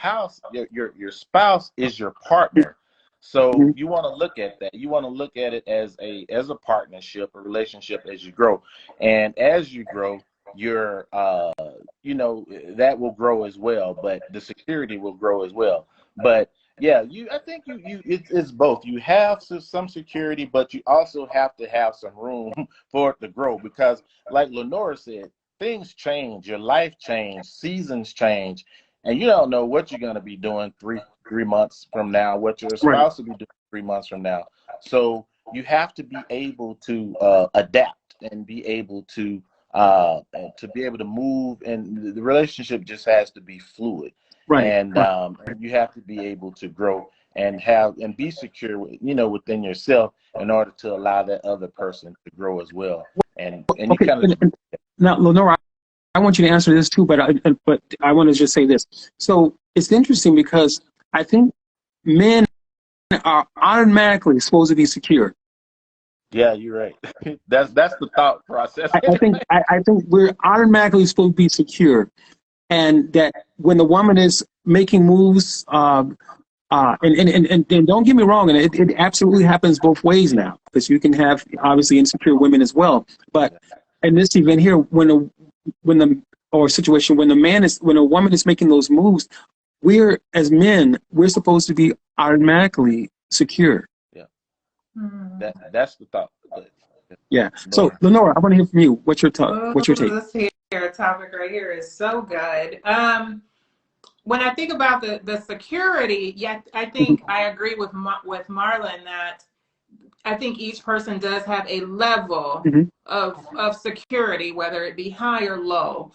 spouse is your partner. So Mhm. you want to look at that. You want to look at it as a partnership, a relationship as you grow. And as you grow, your you know, that will grow as well, but the security will grow as well. But yeah, I think it's both. You have some security, but you also have to have some room for it to grow, because like Lenora said, things change, your life change, seasons change, and you don't know what you're going to be doing three months from now, what your Right. spouse will be doing 3 months from now. So you have to be able to adapt and be able to move, and the relationship just has to be fluid. Right. And Right. you have to be able to grow and be secure, you know, within yourself, in order to allow that other person to grow as well. And you Okay. kind of, And now, Lenora, I want you to answer this too, but I want to just say this. So it's interesting because I think men are automatically supposed to be secure. yeah, you're right. That's the thought process. I think we're automatically supposed to be secure, and that when the woman is making moves, and don't get me wrong, and it absolutely happens both ways now, because you can have obviously insecure women as well. But in this event here, when the or situation when when a woman is making those moves, we're as men, we're supposed to be automatically secure. Yeah, Mhm. that's the thought. But, Yeah. So Lord. Lenora, I want to hear from you. What's your what's your take? This here topic right here is so good. When I think about the security, yeah, I think I agree with Marlon that I think each person does have a level Mm-hmm. of security, whether it be high or low.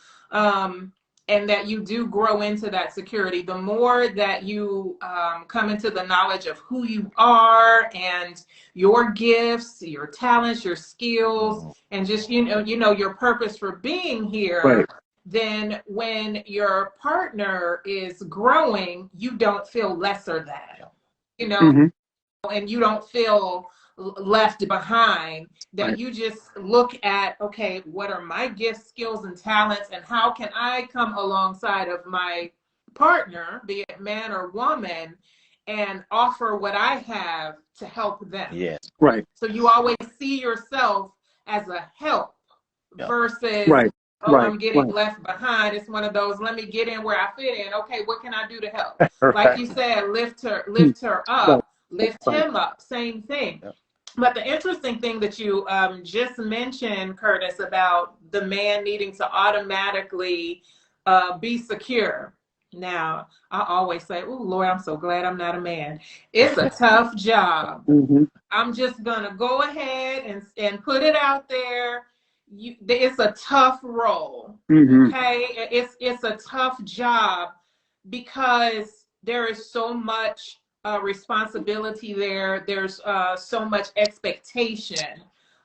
And that you do grow into that security. The more that you come into the knowledge of who you are and your gifts, your talents, your skills, and just your purpose for being Right. here, then when your partner is growing, you don't feel lesser than, you know, Mm-hmm. and you don't feel left behind, that Right. you just look at, okay, what are my gifts, skills, and talents, and how can I come alongside of my partner, be it man or woman, and offer what I have to help them. Yeah. Right. So you always see yourself as a help Yeah. versus, Right. oh, Right. I'm getting Right. left behind. It's one of those, let me get in where I fit in. Okay, what can I do to help? Like Right. you said, lift Mm. her Right. up, lift Right. him up, same thing. Yeah. But the interesting thing that you just mentioned, Curtis, about the man needing to automatically be secure. Now, I always say, oh, Lord, I'm so glad I'm not a man. It's a tough job. Mm-hmm. I'm just going to go ahead and put it out there. It's a tough role. Mm-hmm. Okay. It's a tough job because there is so much responsibility there. There's so much expectation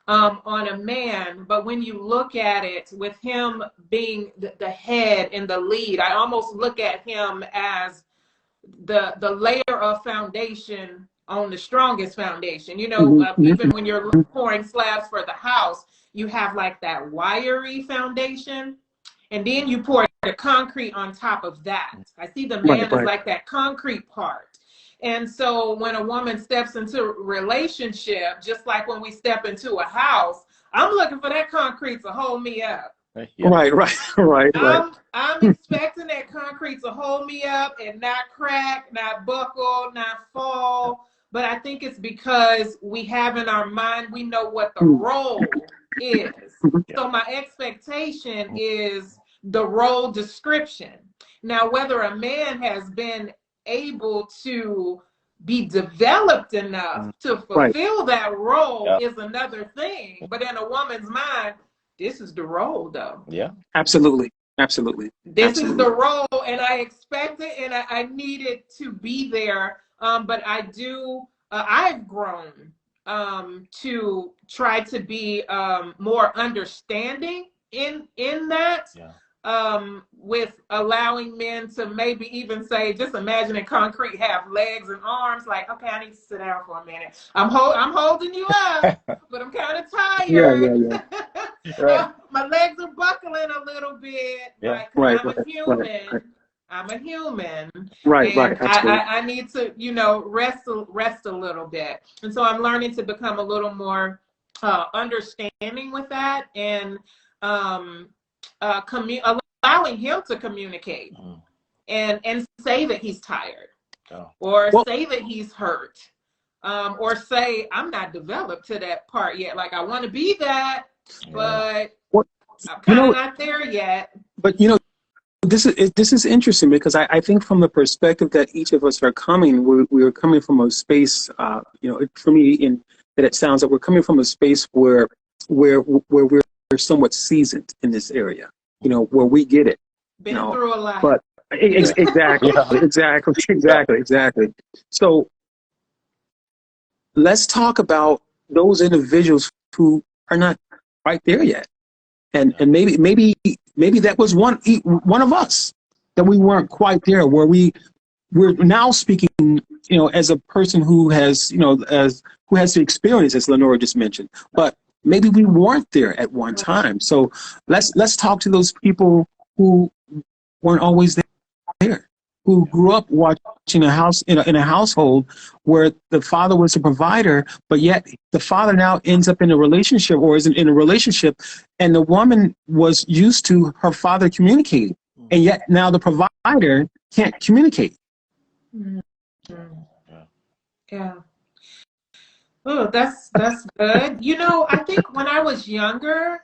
on a man. But when you look at it with him being the head and the lead, I almost look at him as the layer of foundation on the strongest foundation. Mm-hmm. Even when you're pouring slabs for the house, you have like that wiry foundation, and then you pour the concrete on top of that. I see the Right. man as Right. like that concrete part. And so when a woman steps into a relationship, just like when we step into a house, I'm looking for that concrete to hold me up. Yeah. Right. Right. Right. Right. I'm expecting that concrete to hold me up and not crack, not buckle, not fall. But I think it's because we have in our mind, we know what the Mm-hmm. role is. Yeah. So my expectation is the role description. Now, whether a man has been able to be developed enough to Right. fulfill that role Yeah. is another thing. But in a woman's mind, this is the role, though. Yeah. Absolutely. Absolutely. This is Absolutely. the role, and I expect it, and I need it to be there. But I do, I've grown to try to be more understanding in that. Yeah. With allowing men to maybe even say, just imagine in concrete, have legs and arms, like, okay, I need to sit down for a minute. I'm holding you up, but I'm kind of tired. Right. My legs are buckling a little bit, Yeah. right? Because Right, I'm a human. right. I'm a human, Right, and absolutely. I need to, you know, rest a little bit. And so I'm learning to become a little more understanding with that, and allowing him to communicate and say that he's tired, or say that he's hurt, or say, I'm not developed to that part yet. Like, I want to be that, but I'm kind of not there yet. But this is interesting, because I think from the perspective that each of us are coming, we're coming from a space, for me, that it sounds like we're coming from a space where we're somewhat seasoned in this area, where we get it. Been through a lot. But exactly. So let's talk about those individuals who are not right there yet. And maybe that was one of us, that we weren't quite there, where we're now speaking, as a person who has, who has the experience, as Lenora just mentioned, but maybe we weren't there at one time. So let's talk to those people who weren't always there, who grew up watching a house in a household where the father was a provider, but yet the father now ends up in a relationship, or isn't in a relationship, and the woman was used to her father communicating, and yet now the provider can't communicate. Yeah. Oh, that's good. I think when I was younger,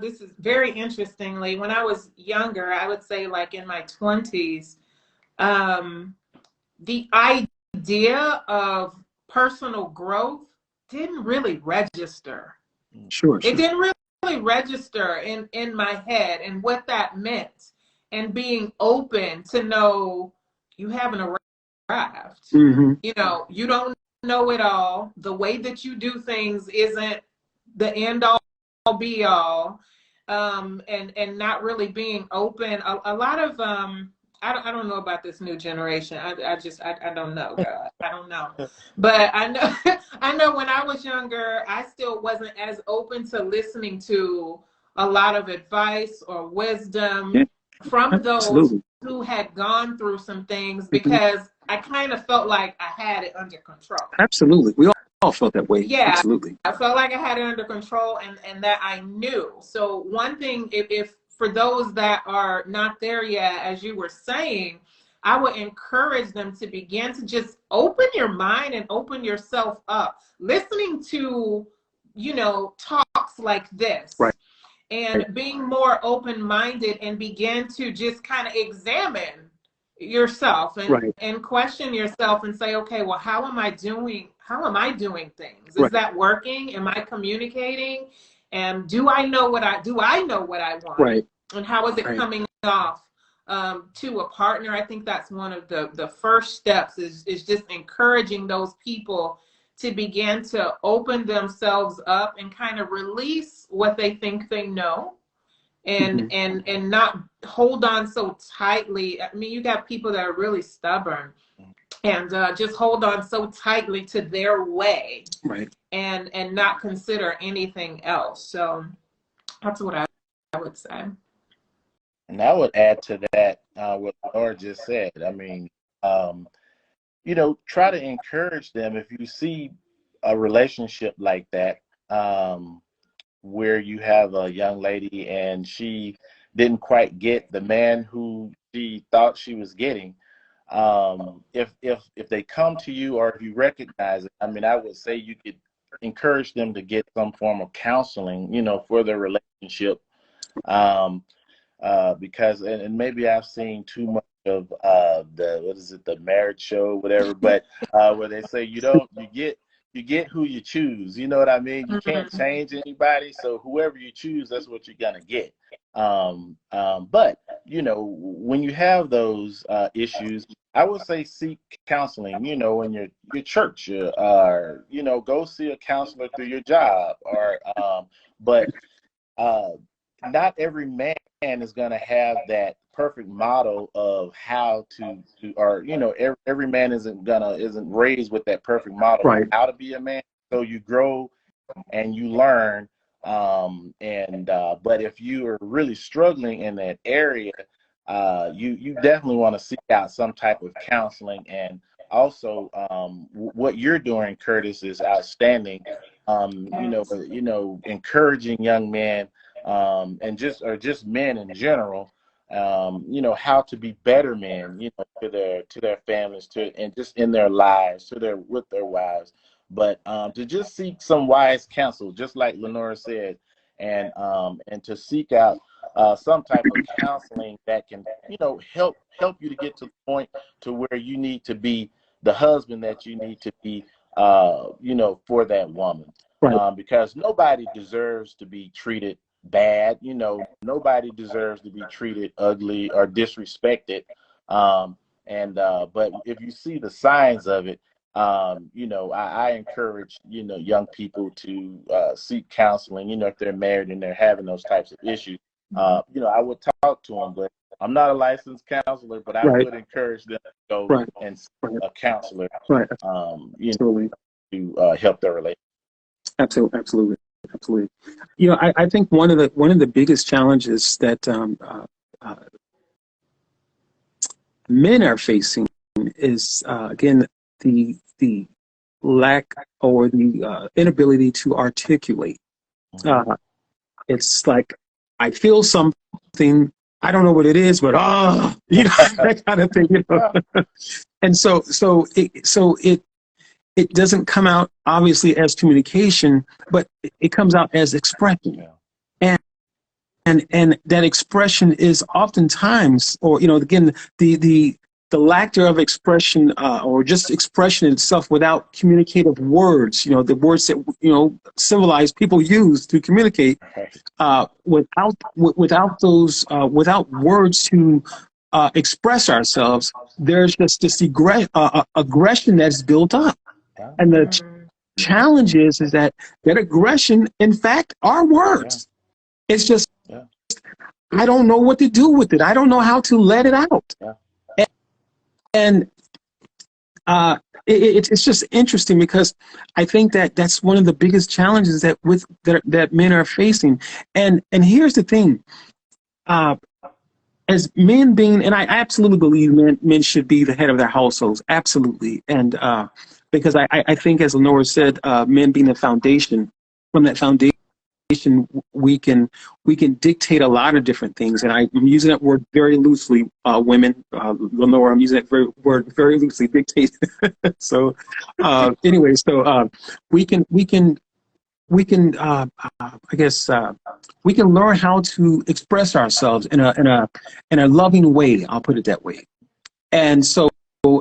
this is very interestingly, when I was younger, I would say like in my 20s, the idea of personal growth didn't really register. Sure. It didn't really register in my head, and what that meant, and being open to know you haven't arrived. Mm-hmm. You don't know it all. The way that you do things isn't the end all be all. And not really being open. A lot of I don't know about this new generation. I don't know, God. I don't know. But I know I know when I was younger, I still wasn't as open to listening to a lot of advice or wisdom from those who had gone through some things, because I kind of felt like I had it under control. Absolutely. We all felt that way. Yeah. Absolutely. I felt like I had it under control, and that I knew. So one thing, if for those that are not there yet, as you were saying, I would encourage them to begin to just open your mind and open yourself up, listening to, talks like this. Right. And being more open-minded, and begin to just kind of examine yourself and question yourself and say, okay, well, how am I doing things? Is that working? Am I communicating? And do I know what I want? Right. And how is it coming off to a partner? I think that's one of the first steps, is just encouraging those people to begin to open themselves up and kind of release what they think they know, and not hold on so tightly. I mean, you got people that are really stubborn, and just hold on so tightly to their way, and not consider anything else. So that's what I would say. And I would add to that what Laura just said. I mean, try to encourage them if you see a relationship like that, where you have a young lady and she didn't quite get the man who she thought she was getting. If they come to you, or if you recognize it, I mean, I would say you could encourage them to get some form of counseling, for their relationship. Because and maybe I've seen too much of the Marriage Show, whatever, but where they say you get who you choose. You know what I mean? You can't change anybody, so whoever you choose, that's what you're gonna get. But when you have those issues, I would say seek counseling. In your church, or go see a counselor through your job, or but not every man is going to have that perfect model of how to or every man isn't raised with that perfect model of Right. how to be a man. So you grow and you learn. But if you are really struggling in that area, you definitely want to seek out some type of counseling. And also, what you're doing, Curtis, is outstanding. Encouraging young men, and just men in general, how to be better men, to their families, and just in their lives, with their wives. But to just seek some wise counsel, just like Lenora said, and to seek out some type of counseling that can, help you to get to the point to where you need to be the husband that you need to be, for that woman. Right. Because nobody deserves to be treated bad. Nobody deserves to be treated ugly or disrespected. But if you see the signs of it, I encourage, young people to seek counseling, if they're married and they're having those types of issues. I would talk to them, but I'm not a licensed counselor, but I Right. would encourage them to go Right. and see Right. a counselor, Right. to help their relationship. Absolutely. Absolutely. Absolutely. I think one of the biggest challenges that men are facing is again the lack or the inability to articulate. It's like, I feel something, I don't know what it is, but that kind of thing. And it doesn't come out obviously as communication, but it comes out as expression. Yeah. And that expression is oftentimes, or again, the lack thereof expression, or just expression itself without communicative words, the words that civilized people use to communicate, without those without words to express ourselves, there's just this aggression that's built up. And the challenge is that aggression, in fact, are words. It's just, I don't know what to do with it. I don't know how to let it out. And it's just interesting, because I think that that's one of the biggest challenges that men are facing. And here's the thing. As men being, and I absolutely believe men should be the head of their households, absolutely. And because I think, as Lenora said, men being the foundation, from that foundation we can dictate a lot of different things. And I'm using that word very loosely, women. Lenora, I'm using that word very loosely, dictate. So anyway, so we can I guess we can learn how to express ourselves in a loving way. I'll put it that way. And so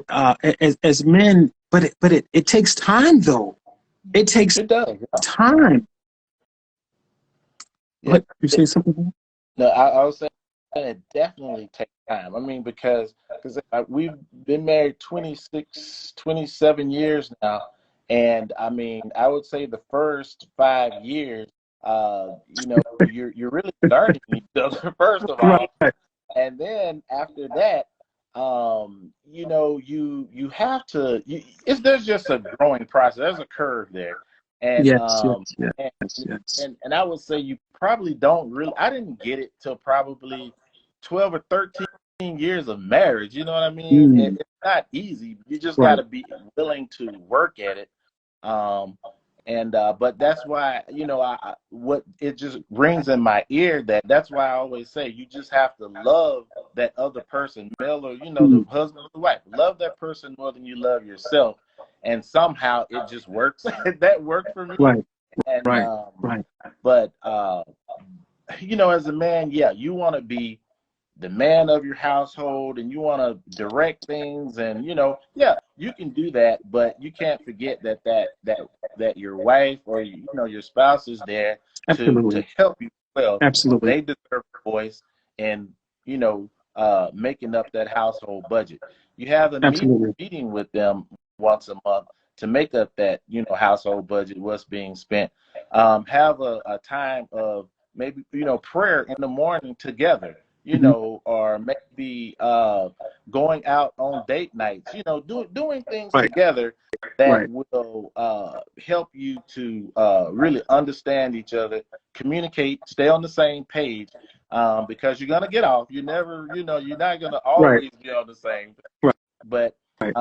as men, but it takes time, though. It takes time. What, you say something? No, I was saying it definitely takes time. I mean, because we've been married 27 years now. And I mean, I would say the first 5 years, you're really learning each other, first of all. Right. And then after that, you have to, there's just a growing process. There's a curve there. And, yes. And I would say you probably don't really, I didn't get it till probably 12 or 13 years of marriage. You know what I mean? It's not easy. You just got to be willing to work at it. But that's why, what it just rings in my ear, that's why I always say you just have to love that other person, male or, the husband or the wife. Love that person more than you love yourself. And somehow it just works. That worked for me. Right. And, right. But, as a man, you want to be the man of your household, and you want to direct things, and you can do that, but you can't forget that your wife or your spouse is there to help you. Well, absolutely, they deserve a voice, and making up that household budget. You have a meeting with them once a month to make up that household budget, what's being spent. Have a time of maybe, prayer in the morning together, or maybe going out on date nights, doing things Right. together that Right. will help you to really understand each other, communicate, stay on the same page, because you're going to get off. You never, you're not going to Right. always be on the same page. Right. But Right.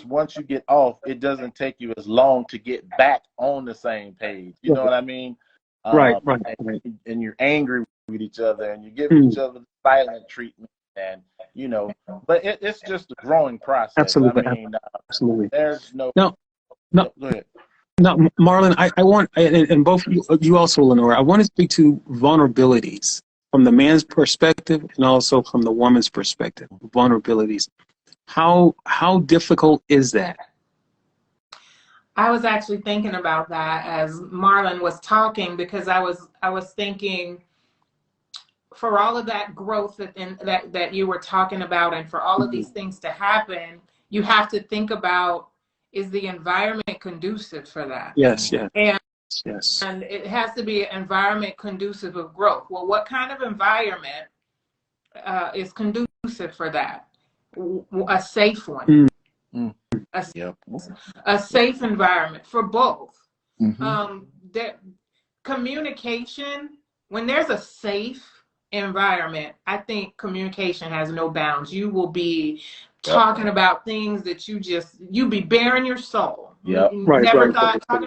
once you get off, it doesn't take you as long to get back on the same page. You know what I mean? Right. Right. Right. And you're angry with each other, and you're giving each other silent treatment, and but it's just a growing process. Absolutely. I mean, Absolutely. there's no. No. Go ahead. No, Marlon, I want, and both you also, Lenora, I want to speak to vulnerabilities from the man's perspective and also from the woman's perspective. Vulnerabilities. How difficult is that? I was actually thinking about that as Marlon was talking, because I was thinking, for all of that growth that you were talking about, and for all of these things to happen, you have to think about, is the environment conducive for that? Yes, yes. And it has to be an environment conducive of growth. Well, what kind of environment is conducive for that? A safe one. A safe environment for both. Communication, when there's a safe environment, I think communication has no bounds. You will be talking about things that you be bearing your soul. Talking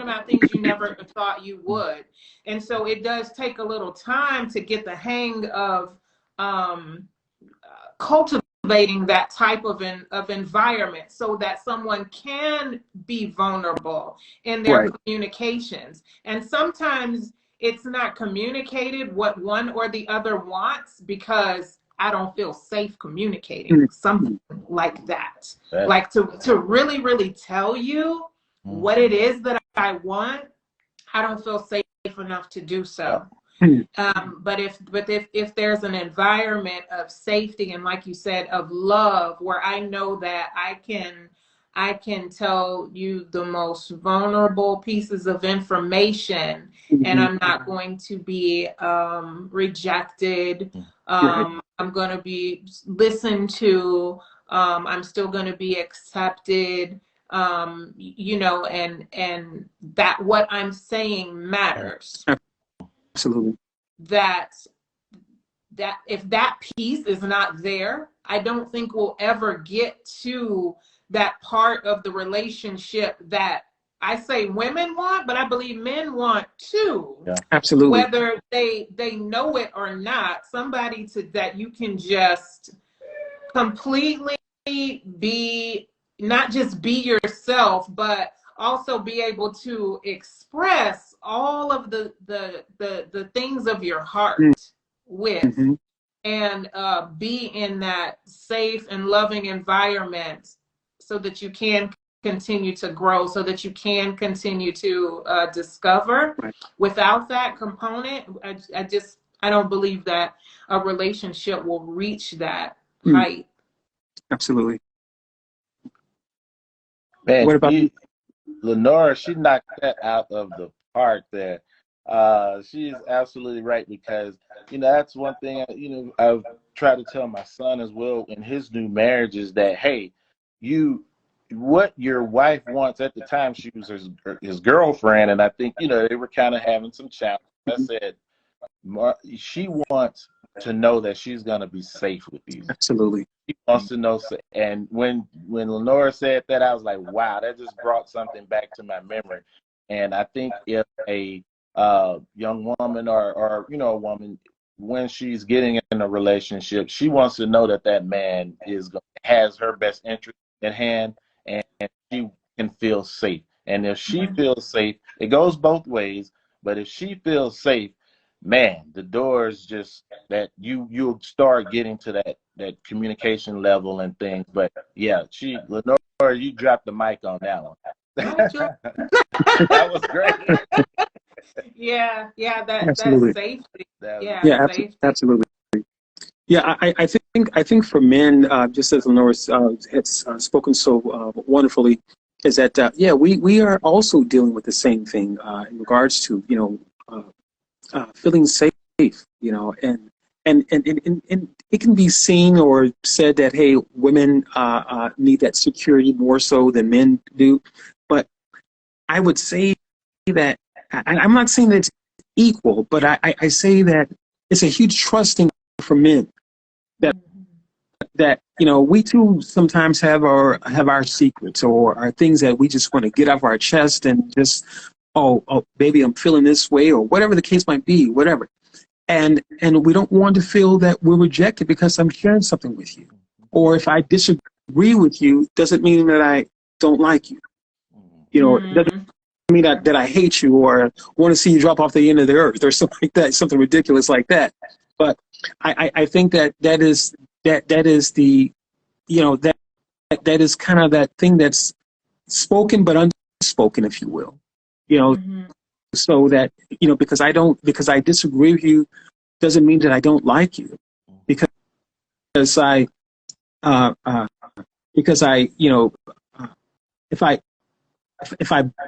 about things you never thought you would. And so it does take a little time to get the hang of cultivating that type of environment, so that someone can be vulnerable in their communications. And sometimes it's not communicated what one or the other wants, because I don't feel safe communicating, something like that. Like to really, really tell you what it is that I want, I don't feel safe enough to do so. But if there's an environment of safety, and like you said, of love, where I know that I can tell you the most vulnerable pieces of information, and I'm not going to be rejected. I'm going to be listened to. I'm still going to be accepted. And that what I'm saying matters. Absolutely. That if that piece is not there, I don't think we'll ever get to that part of the relationship that I say women want, but I believe men want too. Yeah. Absolutely. Whether they know it or not, somebody that you can just completely be, not just be yourself, but also be able to express all of the things of your heart with, and be in that safe and loving environment, so that you can continue to grow, so that you can continue to discover. Without that component, I don't believe that a relationship will reach that height. Absolutely. Man, what about Lenora? She knocked that out of the park there. She is absolutely right, because that's one thing I've tried to tell my son as well in his new marriage, is that, hey, what your wife wants. At the time, she was his girlfriend, and I think they were kind of having some challenges. I said, she wants to know that she's gonna be safe with you. Absolutely. She wants to know. And when Lenora said that, I was like, wow, that just brought something back to my memory. And I think if a young woman or a woman, when she's getting in a relationship, she wants to know that man has her best interest at hand, and she can feel safe. And if she feels safe, it goes both ways. But if she feels safe, man, the doors just that you'll start getting to that communication level and things. But yeah, Lenora, you dropped the mic on that one. That was great. Yeah, that's safety. Safety. Absolutely. Yeah, I think for men, just as Lenora has spoken so wonderfully, is that we are also dealing with the same thing in regards to feeling safe, you know, and it can be seen or said that, hey, women need that security more so than men do. But I would say that I'm not saying that it's equal, but I say that it's a huge trusting for men that you know, we too sometimes have our secrets or our things that we just want to get off our chest and just, oh baby, I'm feeling this way, or whatever the case might be, whatever. And we don't want to feel that we're rejected because I'm sharing something with you. Or if I disagree with you, doesn't mean that I don't like you. You know, it doesn't mean that I hate you or want to see you drop off the end of the earth or something like that, something ridiculous like that. But I think that is the, you know, that is kind of that thing that's spoken but unspoken, if you will. You know, so that, you know, because I disagree with you doesn't mean that I don't like you, because I you know, if I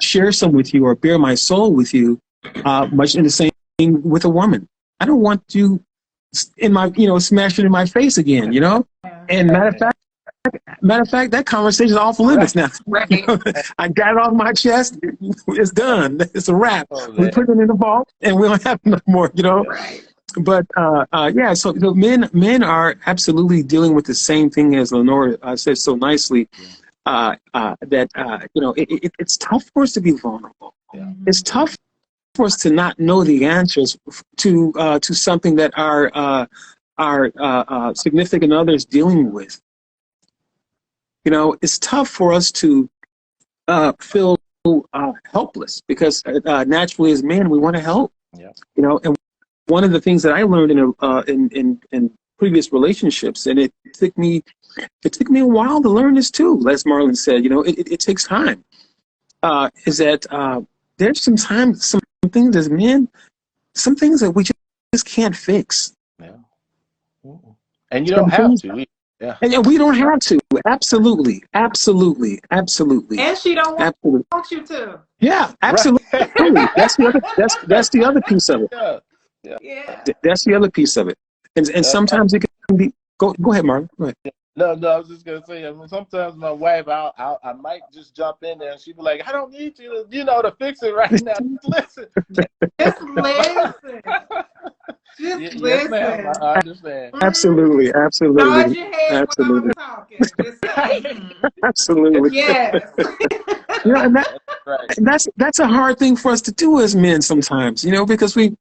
share some with you or bare my soul with you, much in the same thing with a woman, I don't want you in my, you know, smashing in my face again, you know. And matter of fact, that conversation is off limits now. Right. You know, I got it off my chest. It's done. It's a wrap. We put it in the vault, and we don't have no more. You know. Right. But yeah, so men are absolutely dealing with the same thing as Lenore said so nicely. That you know, it's tough for us to be vulnerable. Yeah. It's tough for us to not know the answers to something that our significant others dealing with. You know, it's tough for us to feel helpless because naturally as men we want to help. Yeah. You know, and one of the things that I learned in previous relationships, and it took me a while to learn this too, as Marlon said, you know, it takes time, is that there's some things as men, some things that we just can't fix. Yeah. And you don't have to. Yeah. And we don't have to. Absolutely. Absolutely. Absolutely. And she don't absolutely want you to. Yeah, absolutely. Right. That's the other piece of it. Yeah. Yeah. That's the other piece of it. And sometimes it can be. Go ahead, Marlon. Go ahead. No, I was just gonna say. I mean, sometimes my wife, I might just jump in there, and she'd be like, "I don't need you to, you know, to fix it right now. Just listen." Just listen. Just Yes, listen. ma'am. I understand. Absolutely, Nod absolutely, your head absolutely, while I'm talking. Just say, absolutely. yes. You know, and Right. that's a hard thing for us to do as men sometimes. You know, because we,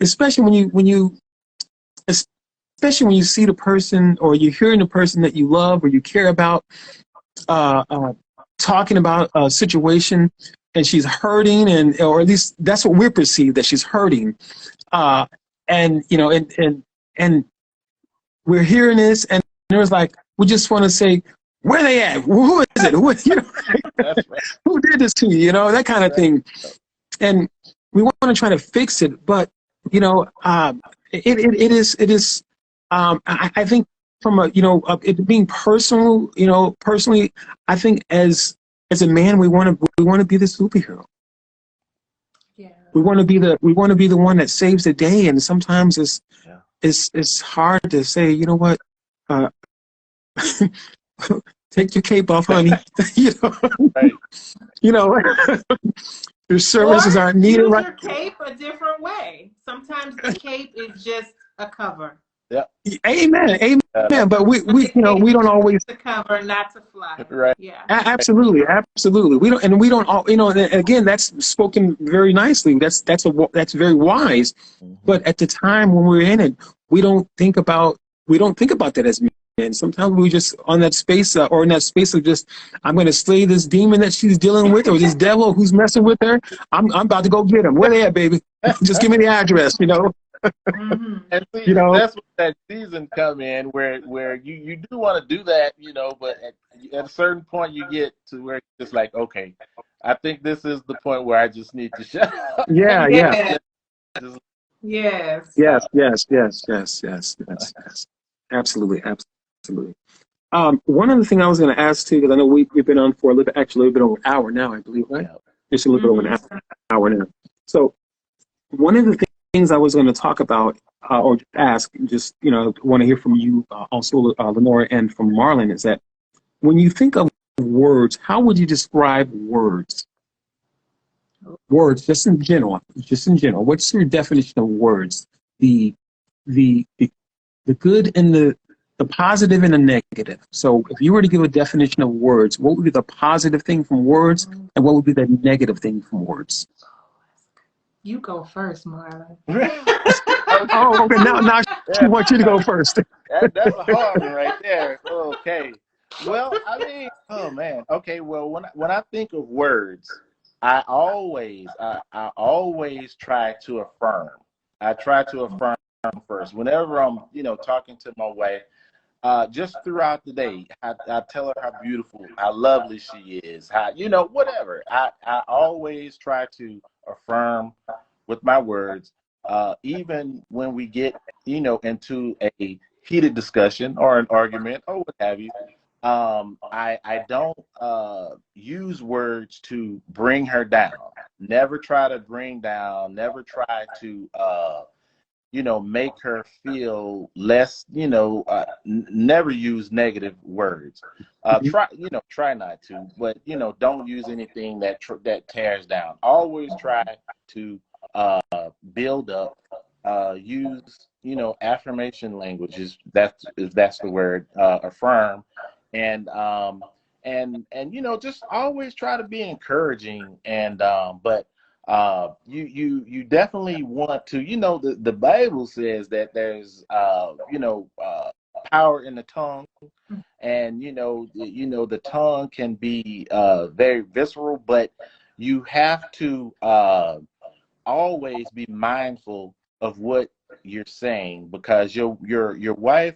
especially when you see the person or you're hearing the person that you love or you care about talking about a situation and she's hurting, and or at least that's what we're perceived, that she's hurting, and you know, and we're hearing this, and there's like, we just want to say, where they at? Who is it? Who, you know, That's right. who did this to you? You know, that kind of thing. And we want to try to fix it, but you know, it is. I think from a, you know, it being personal, you know, personally, I think as a man, we want to be the superhero. Yeah. We want to be the one that saves the day, and sometimes it's hard to say, you know what, take your cape off, honey. You know, Right. you know, your services aren't needed. Use Right? your cape a different way. Sometimes the cape is just a cover. Yeah. Amen. But we you know, we don't always to cover, not to fly. Right. Yeah. Absolutely. We don't all, you know. And again, that's spoken very nicely. That's very wise. Mm-hmm. But at the time when we're in it, we don't think about that as men. Sometimes we just on that space or in that space of just, I'm going to slay this demon that she's dealing with, or this devil who's messing with her. I'm about to go get him. Where they at, baby? Just give me the address. You know. Mm-hmm. And see, You know, that's where that season come in, where you do want to do that, you know, but at a certain point you get to where it's just like, okay, I think this is the point where I just need to shut up. Yeah. Yes. Absolutely. One other thing I was going to ask too, because I know we've been on for a little bit over an hour now, I believe, right? Yeah. Just a little bit over an hour now. So one of the things I was going to talk about or ask, just, want to hear from you also, Lenora, and from Marlon, is that when you think of words, how would you describe words? Words, just in general. What's your definition of words? The the the, the good and the positive and the negative. So if you were to give a definition of words, what would be the positive thing from words, and what would be the negative thing from words? You go first, Marlon. Oh, okay. Now she wants you to go first. That's a hard one right there. Okay. Well, I mean, oh man. Okay. Well, when I think of words, I always try to affirm. I try to affirm first. Whenever I'm, talking to my wife, just throughout the day, I tell her how beautiful, how lovely she is, how, whatever. I always try to affirm with my words, even when we get, into a heated discussion or an argument or what have you. I don't use words to bring her down. Never try to bring down. Never try to make her feel less. Never use negative words. Try not to. But don't use anything that tears down. Always try to build up. Use affirmation languages. That's the word. Affirm. And just always try to be encouraging, but you definitely want to, the Bible says that there's power in the tongue, and the tongue can be very visceral, but you have to always be mindful of what you're saying, because your wife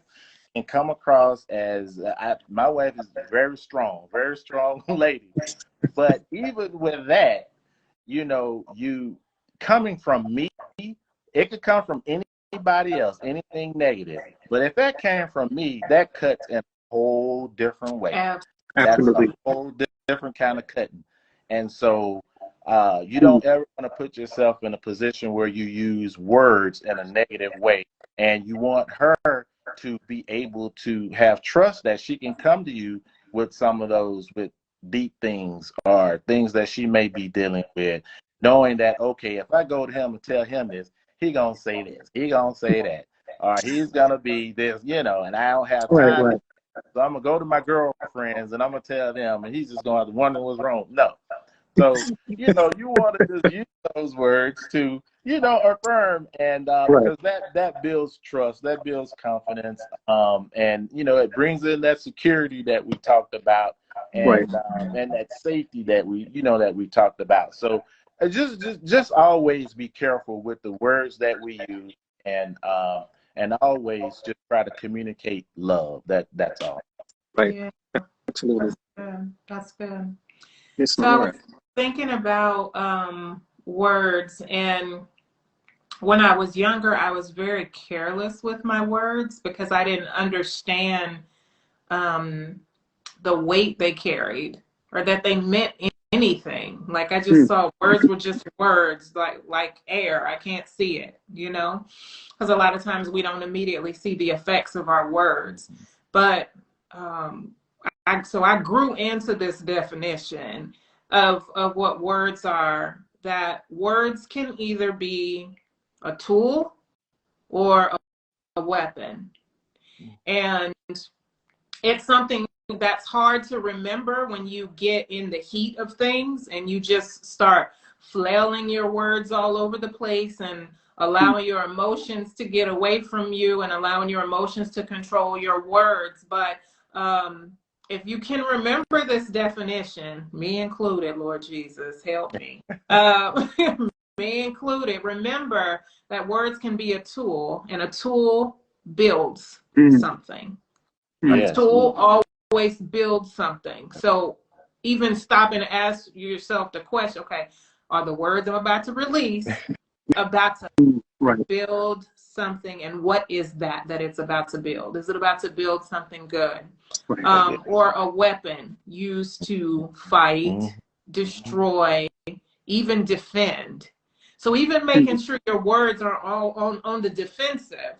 can come across as my wife is very strong lady, but even with that, you coming from me, it could come from anybody else, anything negative, but if that came from me, that cuts in a whole different way. Absolutely. That's a whole different kind of cutting. And so you don't ever want to put yourself in a position where you use words in a negative way, and you want her to be able to have trust that she can come to you with some of those, with deep things or things that she may be dealing with, knowing that, okay, if I go to him and tell him this, he gonna say this, he gonna say that, or he's gonna be this, and I don't have time. Right. So I'm gonna go to my girlfriends and I'm gonna tell them, and he's just gonna have to wonder what's wrong. No. So, you want to just use those words to, affirm, and because that builds trust, that builds confidence, and it brings in that security that we talked about, and and that safety that we talked about. So just always be careful with the words that we use, and always just try to communicate love. That's all. Right. Yeah. Absolutely. That's good. Yes, So I was thinking about words, and when I was younger, I was very careless with my words because I didn't understand the weight they carried, or that they meant anything. Like, I just saw words were just words, like air. I can't see it, because a lot of times we don't immediately see the effects of our words. But I grew into this definition of what words are, that words can either be a tool or a weapon. And it's something that's hard to remember when you get in the heat of things and you just start flailing your words all over the place and allowing your emotions to get away from you and allowing your emotions to control your words. But if you can remember this definition, me included, Lord Jesus, help me. Me included, remember that words can be a tool, and a tool builds something. A tool always builds something. So even stop and ask yourself the question, okay, are the words I'm about to release about to build something, and what is that it's about to build? Is it about to build something good? Or a weapon used to fight, destroy, even defend? So even making sure your words are all on the defensive,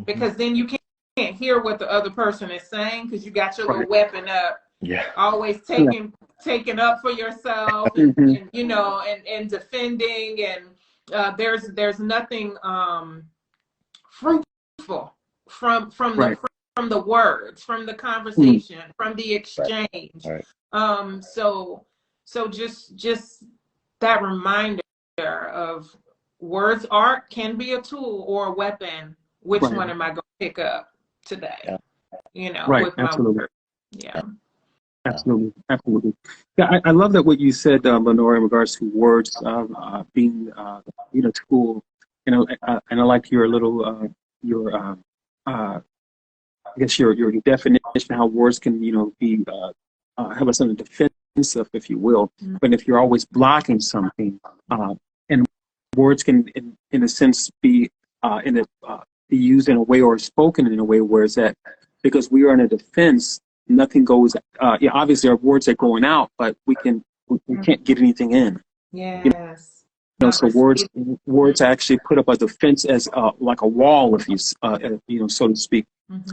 because then you can't hear what the other person is saying, because you got your little weapon up. Yeah. Always taking up for yourself, and you know, and defending, and there's nothing fruitful from the words, from the conversation, from the exchange. So just that reminder of words can be a tool or a weapon. Which one am I going to pick up today? You know, with my word. Yeah. Absolutely. Yeah, I love that what you said, Lenore, in regards to words being, tool. You know, and I like your little, I guess your definition how words can, be have us on the defensive, if you will. But if you're always blocking something, and words can, in a sense, be be used in a way or spoken in a way where it's that because we are in a defense. Nothing goes. Obviously, our words are going out, but we can't get anything in. Yes. So words actually put up a defense as like a wall, if you so to speak.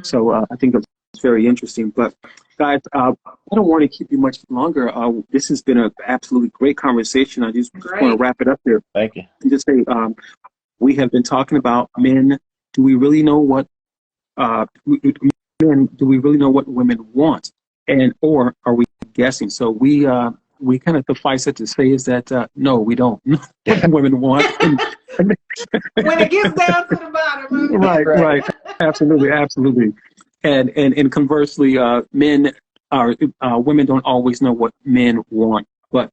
So I think that's very interesting. But guys, I don't want to keep you much longer. This has been an absolutely great conversation. I just want to wrap it up here. Thank you. And just say we have been talking about men. Do we really know what? Do we really know what women want, or are we guessing? So we kind of suffice it to say is that no, we don't know what women want. When it gets down to the bottom, right, absolutely, and conversely, women don't always know what men want, but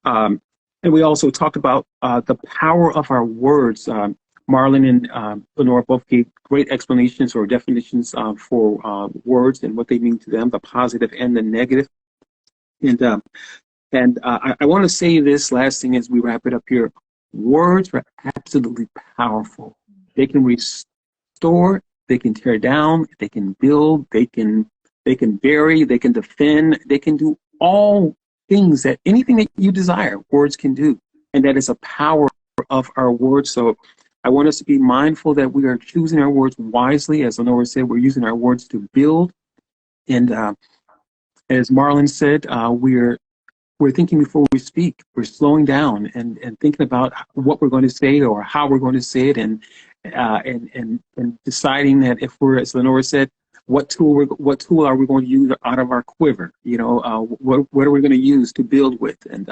and we also talked about the power of our words. Marlon and Lenore both gave great explanations or definitions for words and what they mean to them, the positive and the negative. And I want to say this last thing as we wrap it up here. Words are absolutely powerful. They can restore, they can tear down, they can build, they can bury, they can defend, they can do all things anything that you desire, words can do. And that is a power of our words. So I want us to be mindful that we are choosing our words wisely. As Lenore said, we're using our words to build. And as Marlon said, we're thinking before we speak. We're slowing down and thinking about what we're going to say or how we're going to say it, and deciding that if we're, as Lenore said, what tool are we going to use out of our quiver? What are we going to use to build with? And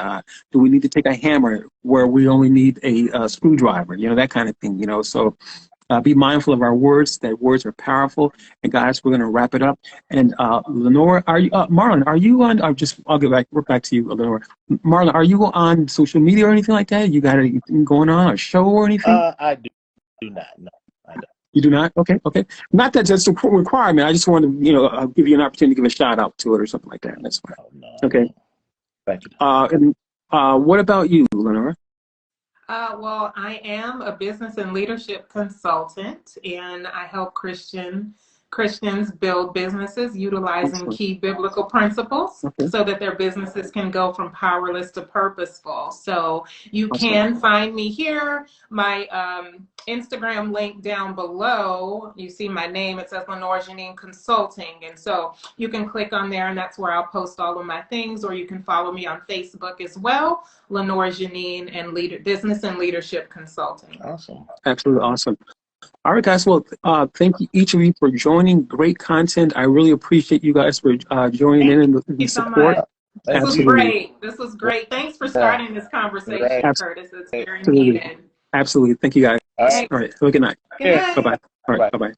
do we need to take a hammer where we only need a screwdriver? That kind of thing. So be mindful of our words. That words are powerful. And guys, we're going to wrap it up. And Lenore, Marlon, are you on? I'll get back to you, Lenore. Marlon, are you on social media or anything like that? You got anything going on, a show or anything? I do not. No, I don't. You do not? Okay. Not that that's a requirement. I just want to, give you an opportunity to give a shout out to it or something like that. That's fine. Oh, no. Okay. Thank you. And what about you, Lenore? Well, I am a business and leadership consultant, and I help Christians build businesses utilizing key biblical principles so that their businesses can go from powerless to purposeful. So you can find me here. My Instagram link down below, you see my name, it says Lenore Janine Consulting. And so you can click on there, and that's where I'll post all of my things, or you can follow me on Facebook as well, Lenore Janine and Business and Leadership Consulting. Awesome. Absolutely awesome. All right, guys. Well, thank you, each of you, for joining. Great content. I really appreciate you guys for joining in and the support. This was great. This was great. Thanks for starting this conversation, Curtis. It's very needed. Absolutely. Thank you, guys. All right. All right. Have a good night. Good night. Bye-bye. All right. Bye-bye.